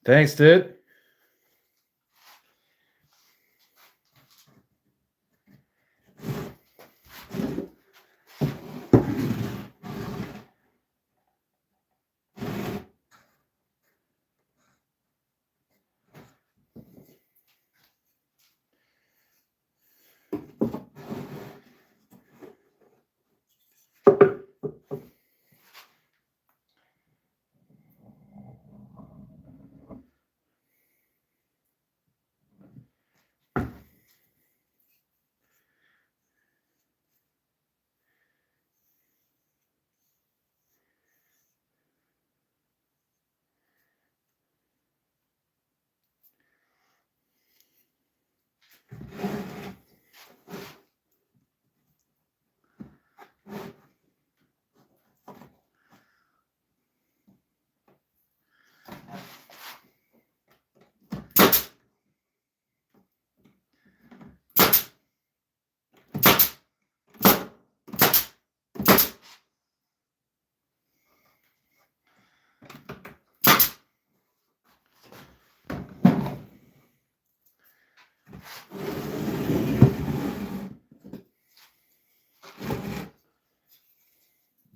Thanks, dude.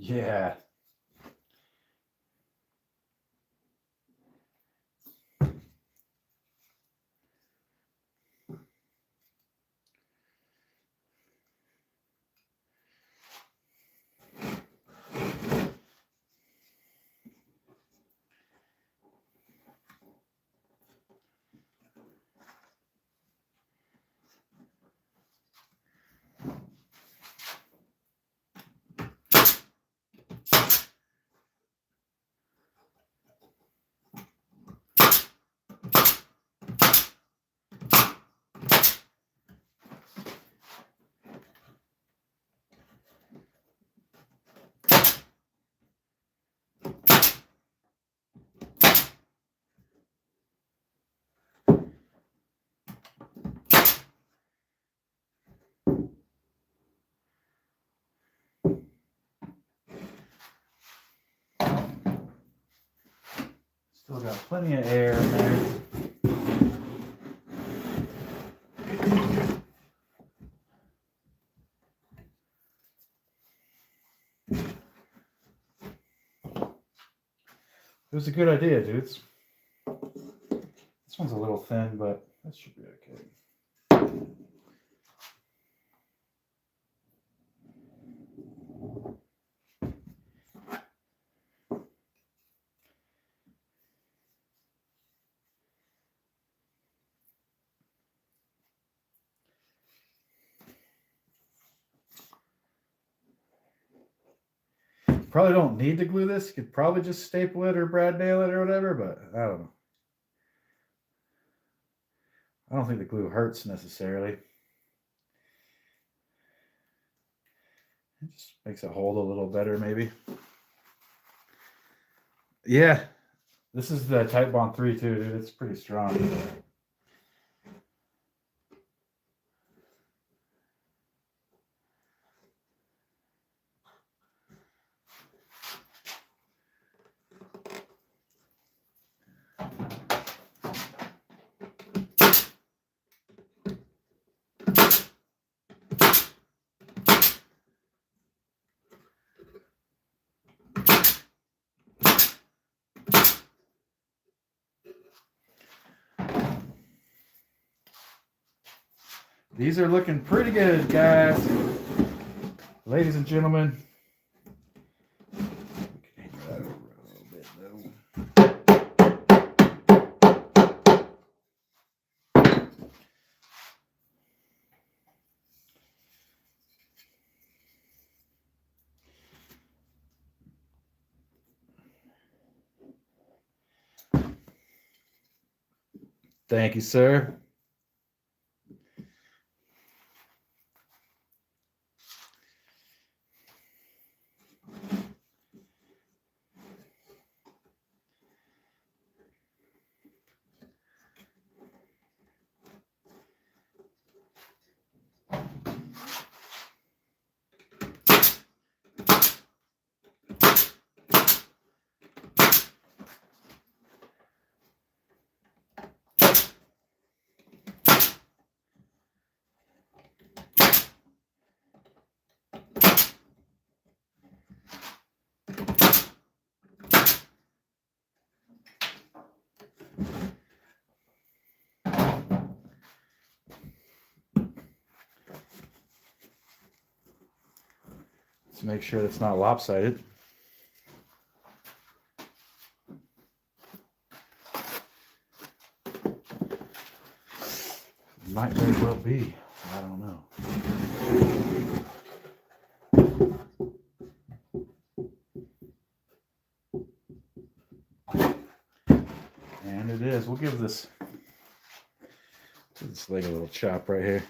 Yeah. Still got plenty of air in there. It was a good idea, dudes. This one's a little thin, but that should be okay. Probably don't need to glue this. You could probably just staple it or brad nail it or whatever, but I don't know. I don't think the glue hurts necessarily. It just makes it hold a little better, maybe. Yeah, this is the Type Bond 3 too, dude. It's pretty strong. These are looking pretty good, guys. Ladies and gentlemen. We can hang that over a little bit, though. Thank you, sir. Let's make sure it's not lopsided. Might very well be. I don't know. And it is. We'll give this leg a little chop right here.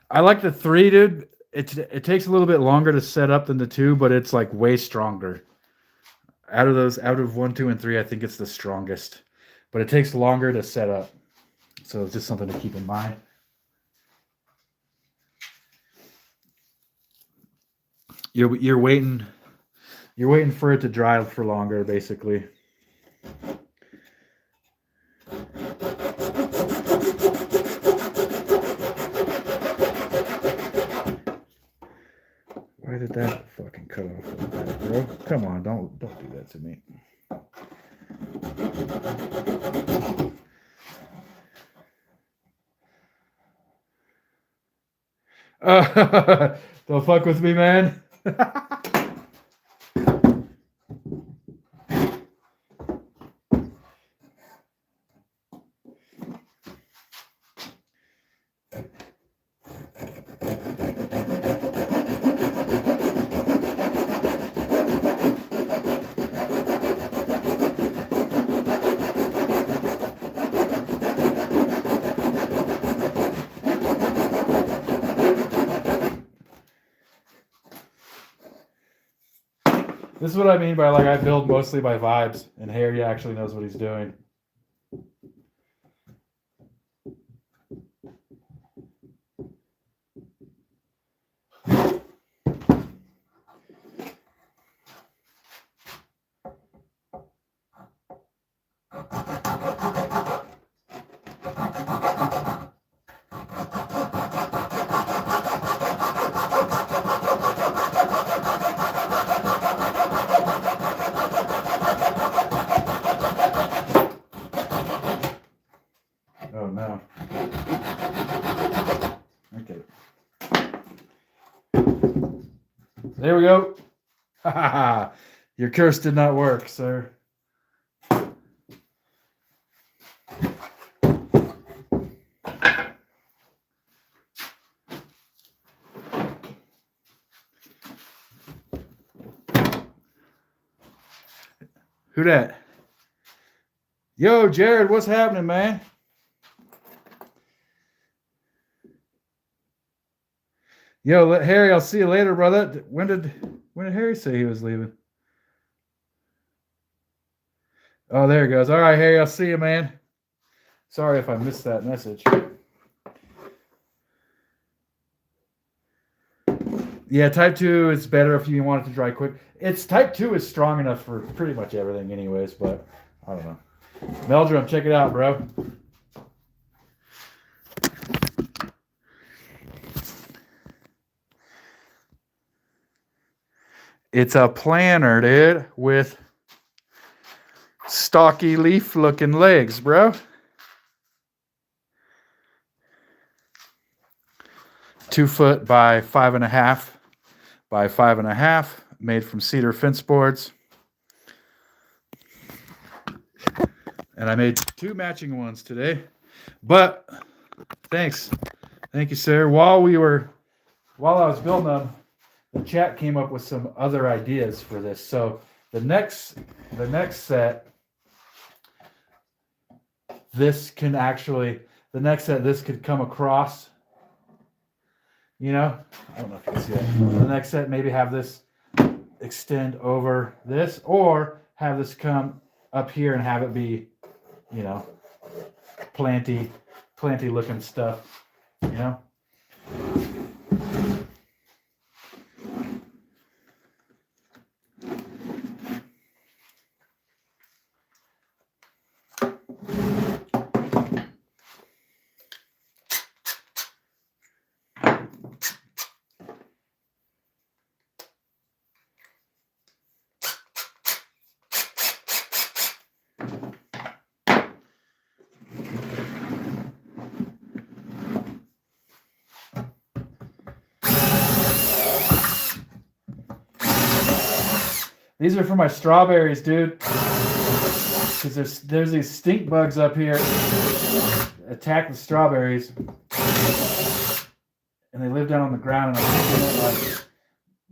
I like the 3, dude. It takes a little bit longer to set up than the 2, but it's like way stronger. Out of 1, 2, and 3, I think it's the strongest. But it takes longer to set up. So it's just something to keep in mind. You're waiting for it to dry for longer, basically. Why did that fucking cut off like that, bro? Come on, don't do that to me. Don't fuck with me, man. This is what I mean by like I build mostly by vibes, and Harry actually knows what he's doing. Oh no. Okay. There we go. Ha ha ha. Your curse did not work, sir. Who that? Yo, Jared, what's happening, man? Yo, Harry, I'll see you later, brother. When did Harry say he was leaving? Oh, there he goes. All right, Harry, I'll see you, man. Sorry if I missed that message. Yeah, type 2 is better if you want it to dry quick. Type 2 is strong enough for pretty much everything anyways, but I don't know. Meldrum, check it out, bro. It's a planner, dude, with stocky leaf looking legs, bro. 2 foot by 5.5 by 5.5, made from cedar fence boards. And I made 2 matching ones today. But thanks. Thank you, sir. While I was building them, the chat came up with some other ideas for this. So the next set, this could come across. You know, I don't know if you can see that. The next set, maybe have this extend over this, or have this come up here and have it be, you know, planty looking stuff, you know. These are for my strawberries, dude. Because there's these stink bugs up here attack the strawberries, and they live down on the ground. And I'm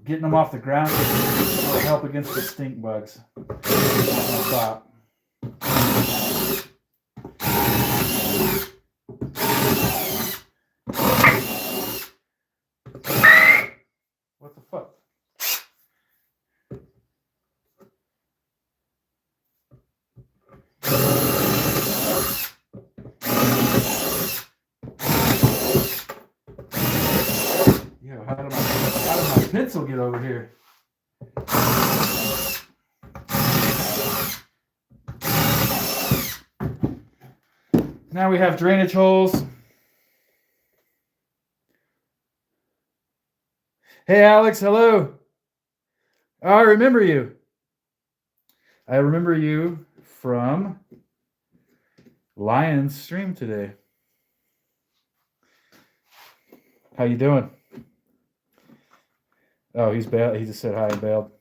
getting them off the ground to help against the stink bugs. Stop. What the fuck? Yo, how did my pencil get over here? Now we have drainage holes. Hey, Alex, hello. Oh, I remember you. I remember you from Lion's stream today. How you doing? Oh, he's bailed. He just said hi and bailed.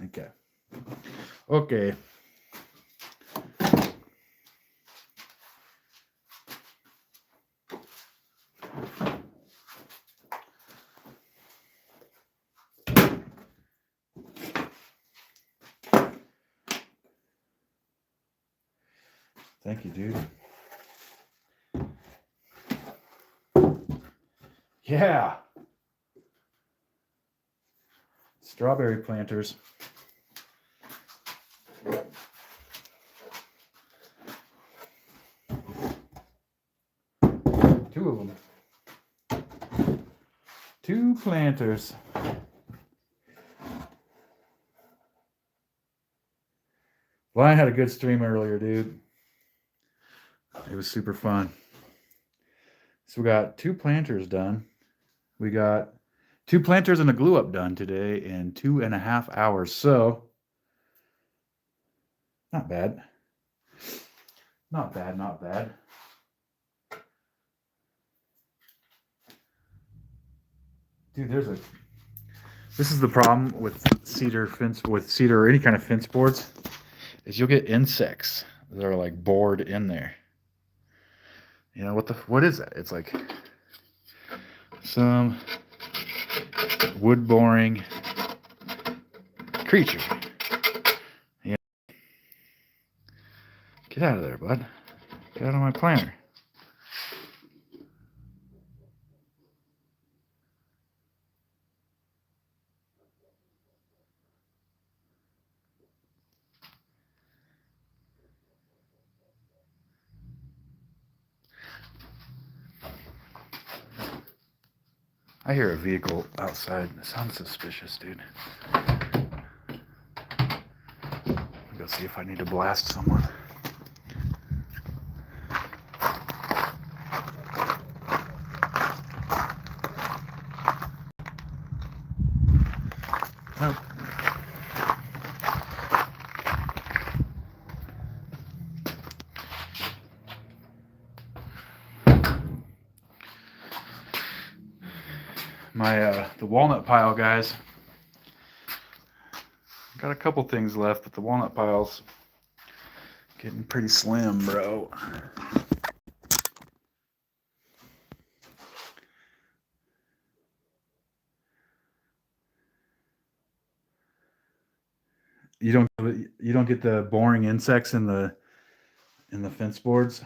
Okay. Okay. Thank you, dude. Yeah. Strawberry planters. Two of them. Two planters. Well, I had a good stream earlier, dude. It was super fun. So we got two planters done. We got two planters and a glue up done today in 2.5 hours. So not bad. Not bad, not bad. Dude, this is the problem with cedar or any kind of fence boards, is you'll get insects that are like bored in there. You know what is that? It's like some wood boring creature. Yeah. Get out of there, bud. Get out of my planter. I hear a vehicle outside. It sounds suspicious, dude. I'll go see if I need to blast someone. Oh. The walnut pile, guys. Got a couple things left, but the walnut pile's getting pretty slim, bro. You don't get the boring insects in the fence boards.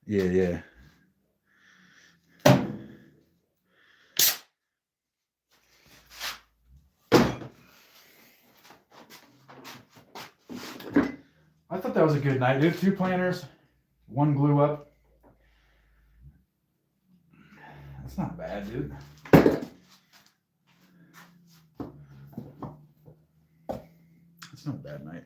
Yeah, yeah. I thought that was a good night, dude. Two planters, one glue up. That's not bad, dude. It's not a bad night.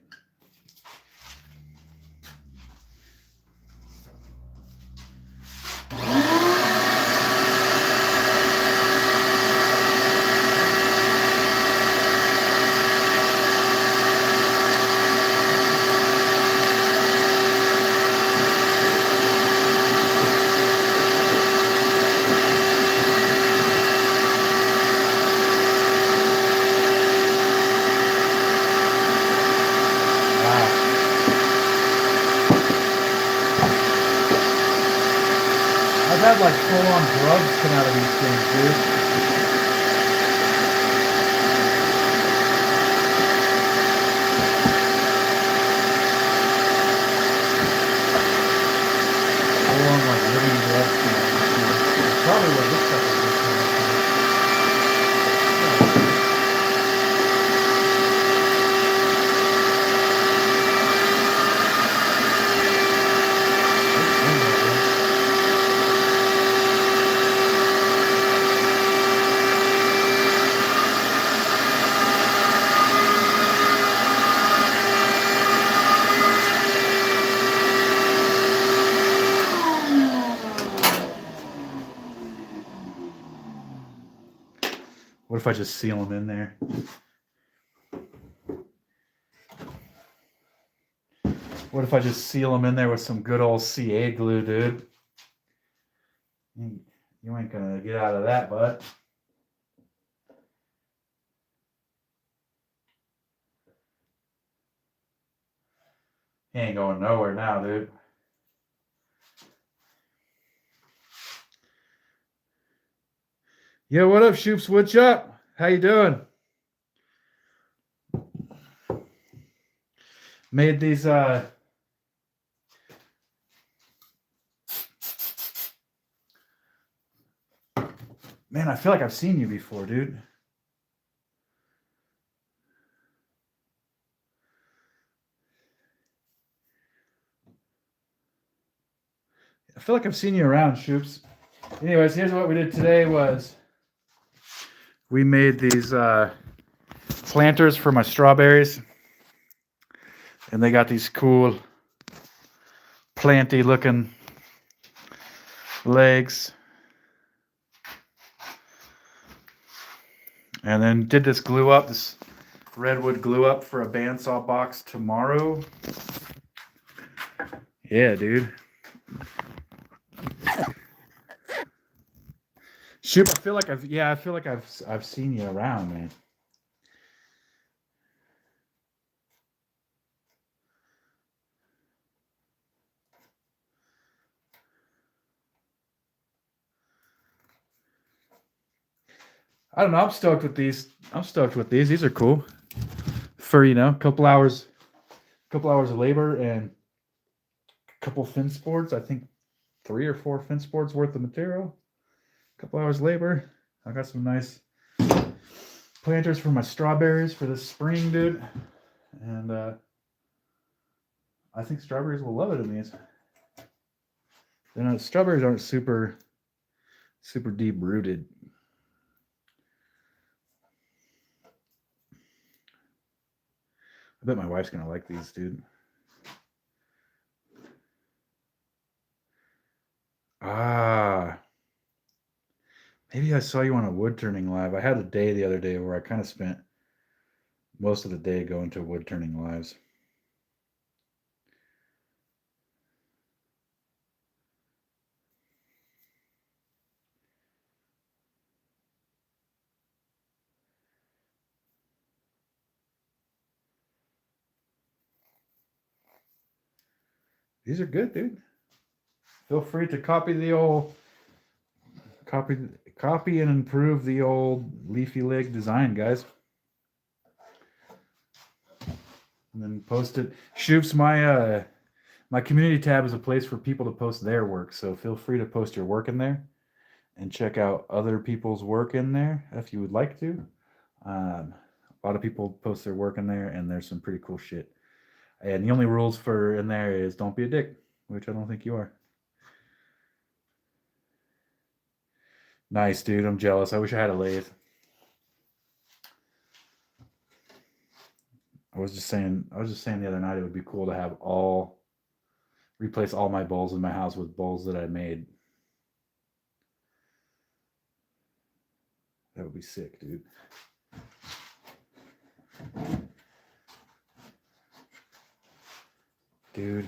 I've had like full-on grubs come out of these things, dude. Full-on like living grubs come out of these things. That's probably what this stuff is. What if I just seal them in there? What if I just seal them in there with some good old CA glue, dude? You ain't gonna get out of that, bud. He ain't going nowhere now, dude. Yo, what up, Shoops? What's up? How you doing? Made these man, I feel like I've seen you before, dude. I feel like I've seen you around, Shoops. Anyways, here's what we did today was we made these planters for my strawberries. And they got these cool planty looking legs. And then did this glue up, this Redwood glue up for a bandsaw box tomorrow. Yeah, dude. Shoot, I feel like I've seen you around, man. I don't know. I'm stoked with these. These are cool. For, you know, a couple hours of labor and a couple fence boards. I think 3 or 4 fence boards worth of material. A couple hours labor. I got some nice planters for my strawberries for this spring, dude. And I think strawberries will love it. I mean, strawberries aren't super deep rooted. I bet my wife's gonna like these, dude. Ah, maybe I saw you on a wood turning live. I had a day the other day where I kind of spent most of the day going to wood turning lives. These are good, dude. Feel free to copy and improve the old leafy leg design, guys. And then post it. Shoops, my community tab is a place for people to post their work. So feel free to post your work in there and check out other people's work in there if you would like to. A lot of people post their work in there, and there's some pretty cool shit. And the only rules for in there is don't be a dick, which I don't think you are. Nice, dude. I'm jealous. I wish I had a lathe. I was just saying the other night it would be cool to have replace all my bowls in my house with bowls that I made. That would be sick, dude. Dude,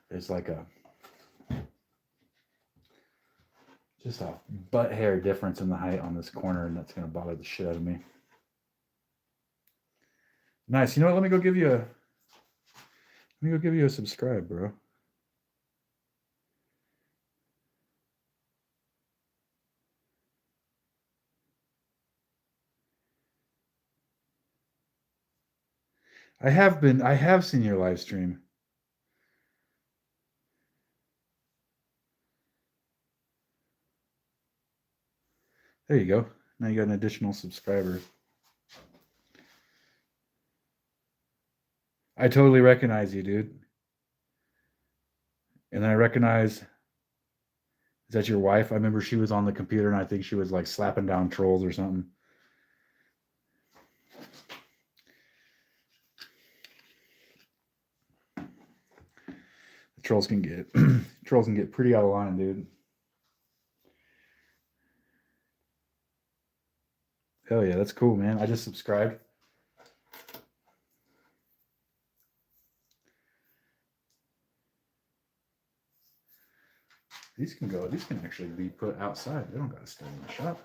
there's like just a butt hair difference in the height on this corner, and that's gonna bother the shit out of me. Nice. You know what? Let me go give you a subscribe, bro. I have seen your live stream. There you go. Now you got an additional subscriber. I totally recognize you, dude. And I recognize, is that your wife? I remember she was on the computer and I think she was like slapping down trolls or something. The trolls can get pretty out of line, dude. Hell yeah, that's cool, man. I just subscribed. These can actually be put outside. They don't gotta stay in the shop.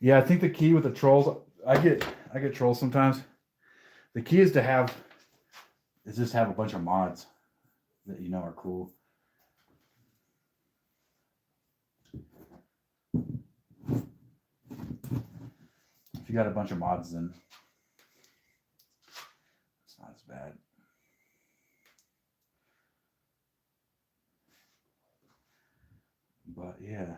Yeah, I think the key with the trolls, I get trolls sometimes. The key is just have a bunch of mods that you know are cool. If you got a bunch of mods, then it's not as bad. But yeah.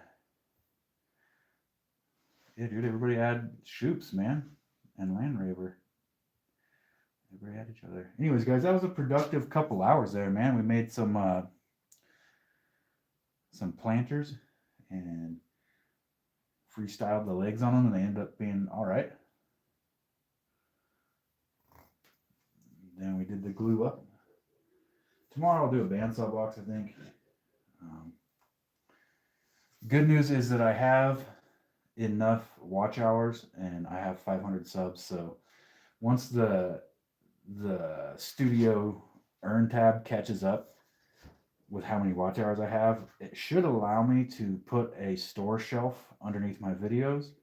Yeah, dude, everybody add Shoops, man, and Landraver. Everybody had each other. Anyways, guys, that was a productive couple hours there, man. We made some planters and freestyled the legs on them, and they ended up being all right. Then we did the glue up. Tomorrow I'll do a bandsaw box, I think. Good news is that I have enough watch hours and I have 500 subs. So once the studio earn tab catches up with how many watch hours I have, it should allow me to put a store shelf underneath my videos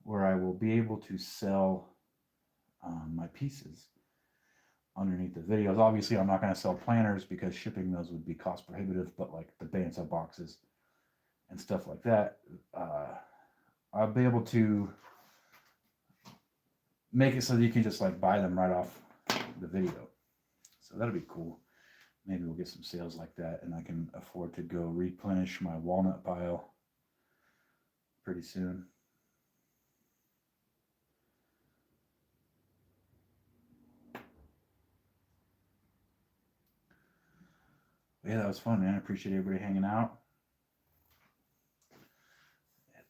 where I will be able to sell my pieces underneath the videos. Obviously, I'm not going to sell planners because shipping those would be cost prohibitive, but like the bandsaw boxes and stuff like that, I'll be able to make it so that you can just like buy them right off the video. So that'll be cool. Maybe we'll get some sales like that, and I can afford to go replenish my walnut pile pretty soon. But yeah, that was fun, man. I appreciate everybody hanging out.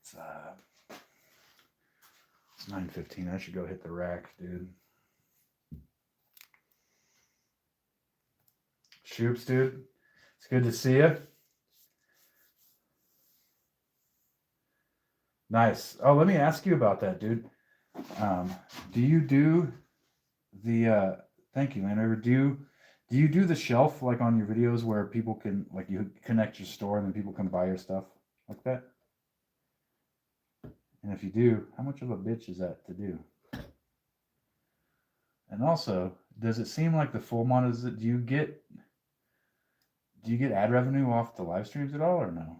It's 9:15. I should go hit the rack, dude. Shoops, dude. It's good to see you. Nice. Oh, let me ask you about that, dude. Do you do the thank you, Landover. Do you do the shelf like on your videos where people can like you connect your store and then people can buy your stuff like that? And if you do, how much of a bitch is that to do? And also, does it seem like the full mod is it? Do you get ad revenue off the live streams at all or no?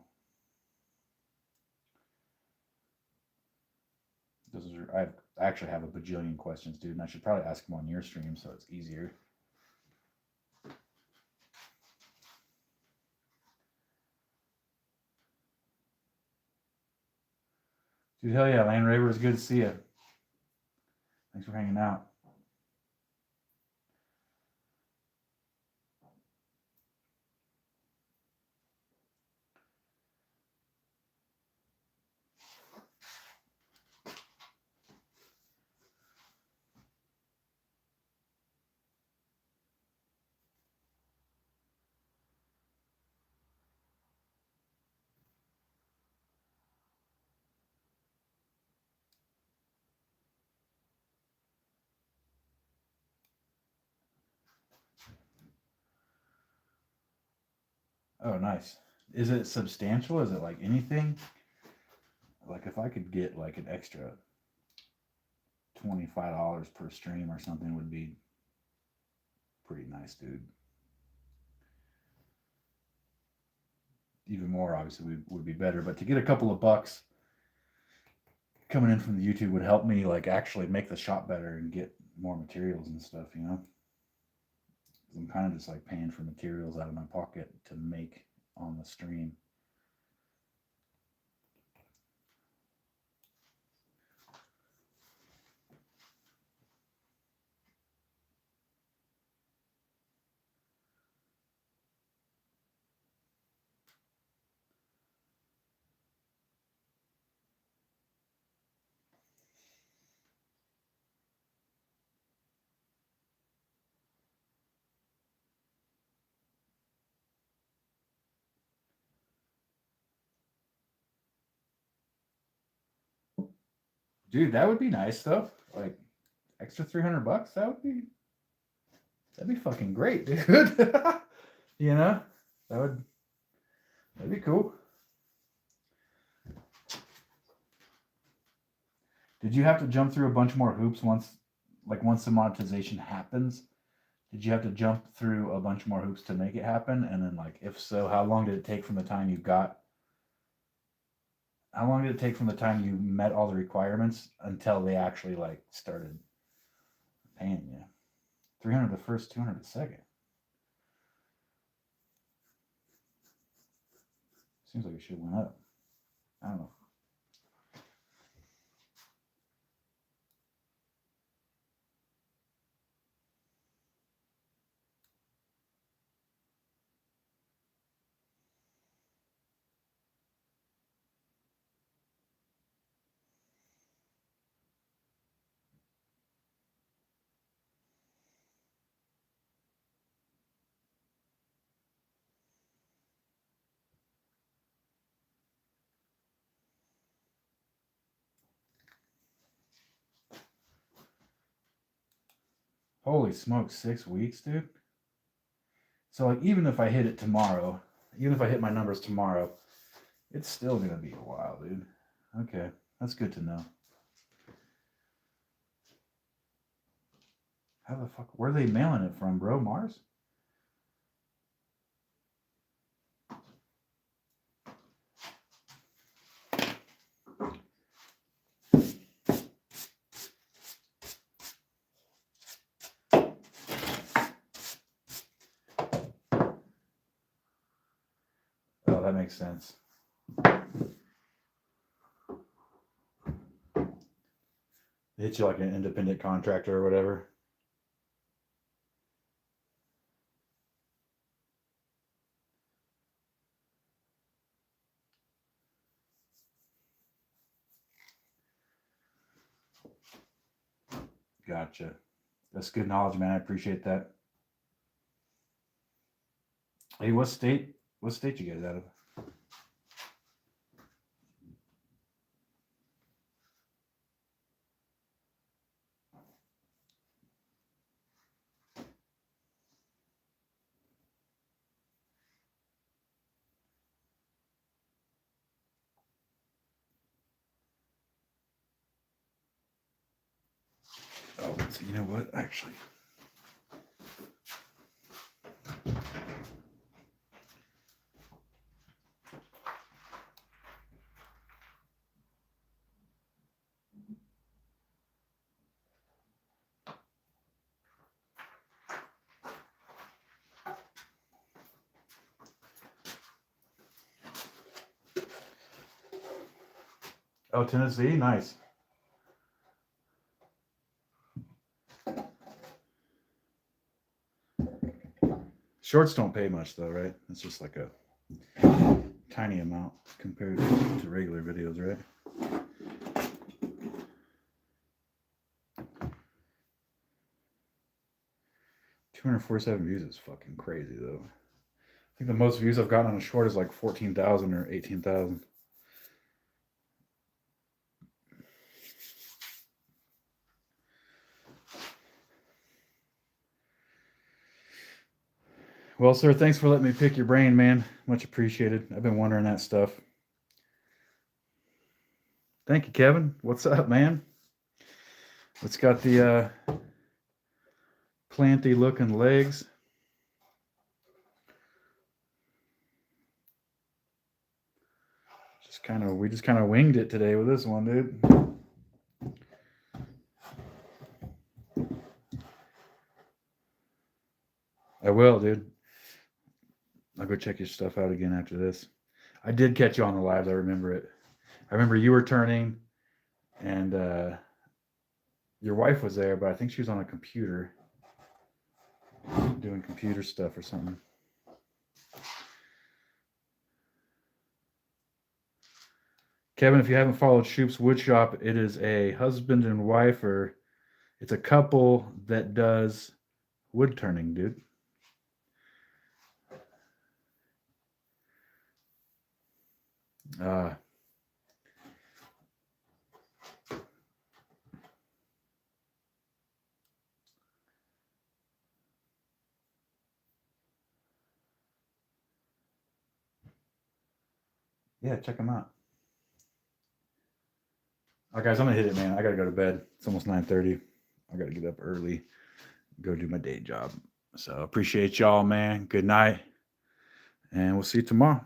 I actually have a bajillion questions, dude, and I should probably ask them on your stream so it's easier. Dude, hell yeah, Land Raver, it's good to see you. Thanks for hanging out. Oh, nice. Is it substantial? Is it like anything? Like if I could get like an extra $25 per stream or something would be pretty nice, dude. Even more obviously would be better, but to get a couple of bucks coming in from the YouTube would help me like actually make the shop better and get more materials and stuff, you know? I'm kind of just like paying for materials out of my pocket to make on the stream. Dude, that would be nice though. Like extra $300, that'd be fucking great, dude. You know? That'd be cool. Did you have to jump through a bunch more hoops once the monetization happens? Did you have to jump through a bunch more hoops to make it happen? And then like if so, how long did it take from the time you met all the requirements until they actually like started paying you? 300 the first, 200 the second. Seems like it should have went up. I don't know. Holy smokes, 6 weeks, dude. So like even if I hit it tomorrow, even if I hit my numbers tomorrow, it's still gonna be a while, dude. Okay, that's good to know. How the fuck? Where are they mailing it from, bro? Mars? Oh, that makes sense. They hit you like an independent contractor or whatever. Gotcha. That's good knowledge, man. I appreciate that. Hey, what state you guys out of? Oh, so you know what? Actually, oh, Tennessee, nice. Shorts don't pay much though, right? It's just like a tiny amount compared to regular videos, right? $247 views is fucking crazy though. I think the most views I've gotten on a short is like 14,000 or 18,000. Well, sir, thanks for letting me pick your brain, man. Much appreciated. I've been wondering that stuff. Thank you, Kevin. What's up, man? It's got the planty looking legs. We just kind of winged it today with this one, dude. I will, dude. I'll go check your stuff out again after this. I did catch you on the lives. I remember it. I remember you were turning, and your wife was there, but I think she was on a computer doing computer stuff or something. Kevin, if you haven't followed Shoop's Woodshop, it is a husband and wife, or it's a couple that does wood turning, dude. Yeah, check them out. All right, guys, I'm gonna hit it, man. I gotta go to bed. It's almost 9:30. I gotta get up early, go do my day job. So appreciate y'all, man. Good night, and we'll see you tomorrow.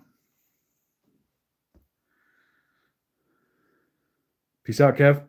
Peace out, Kev.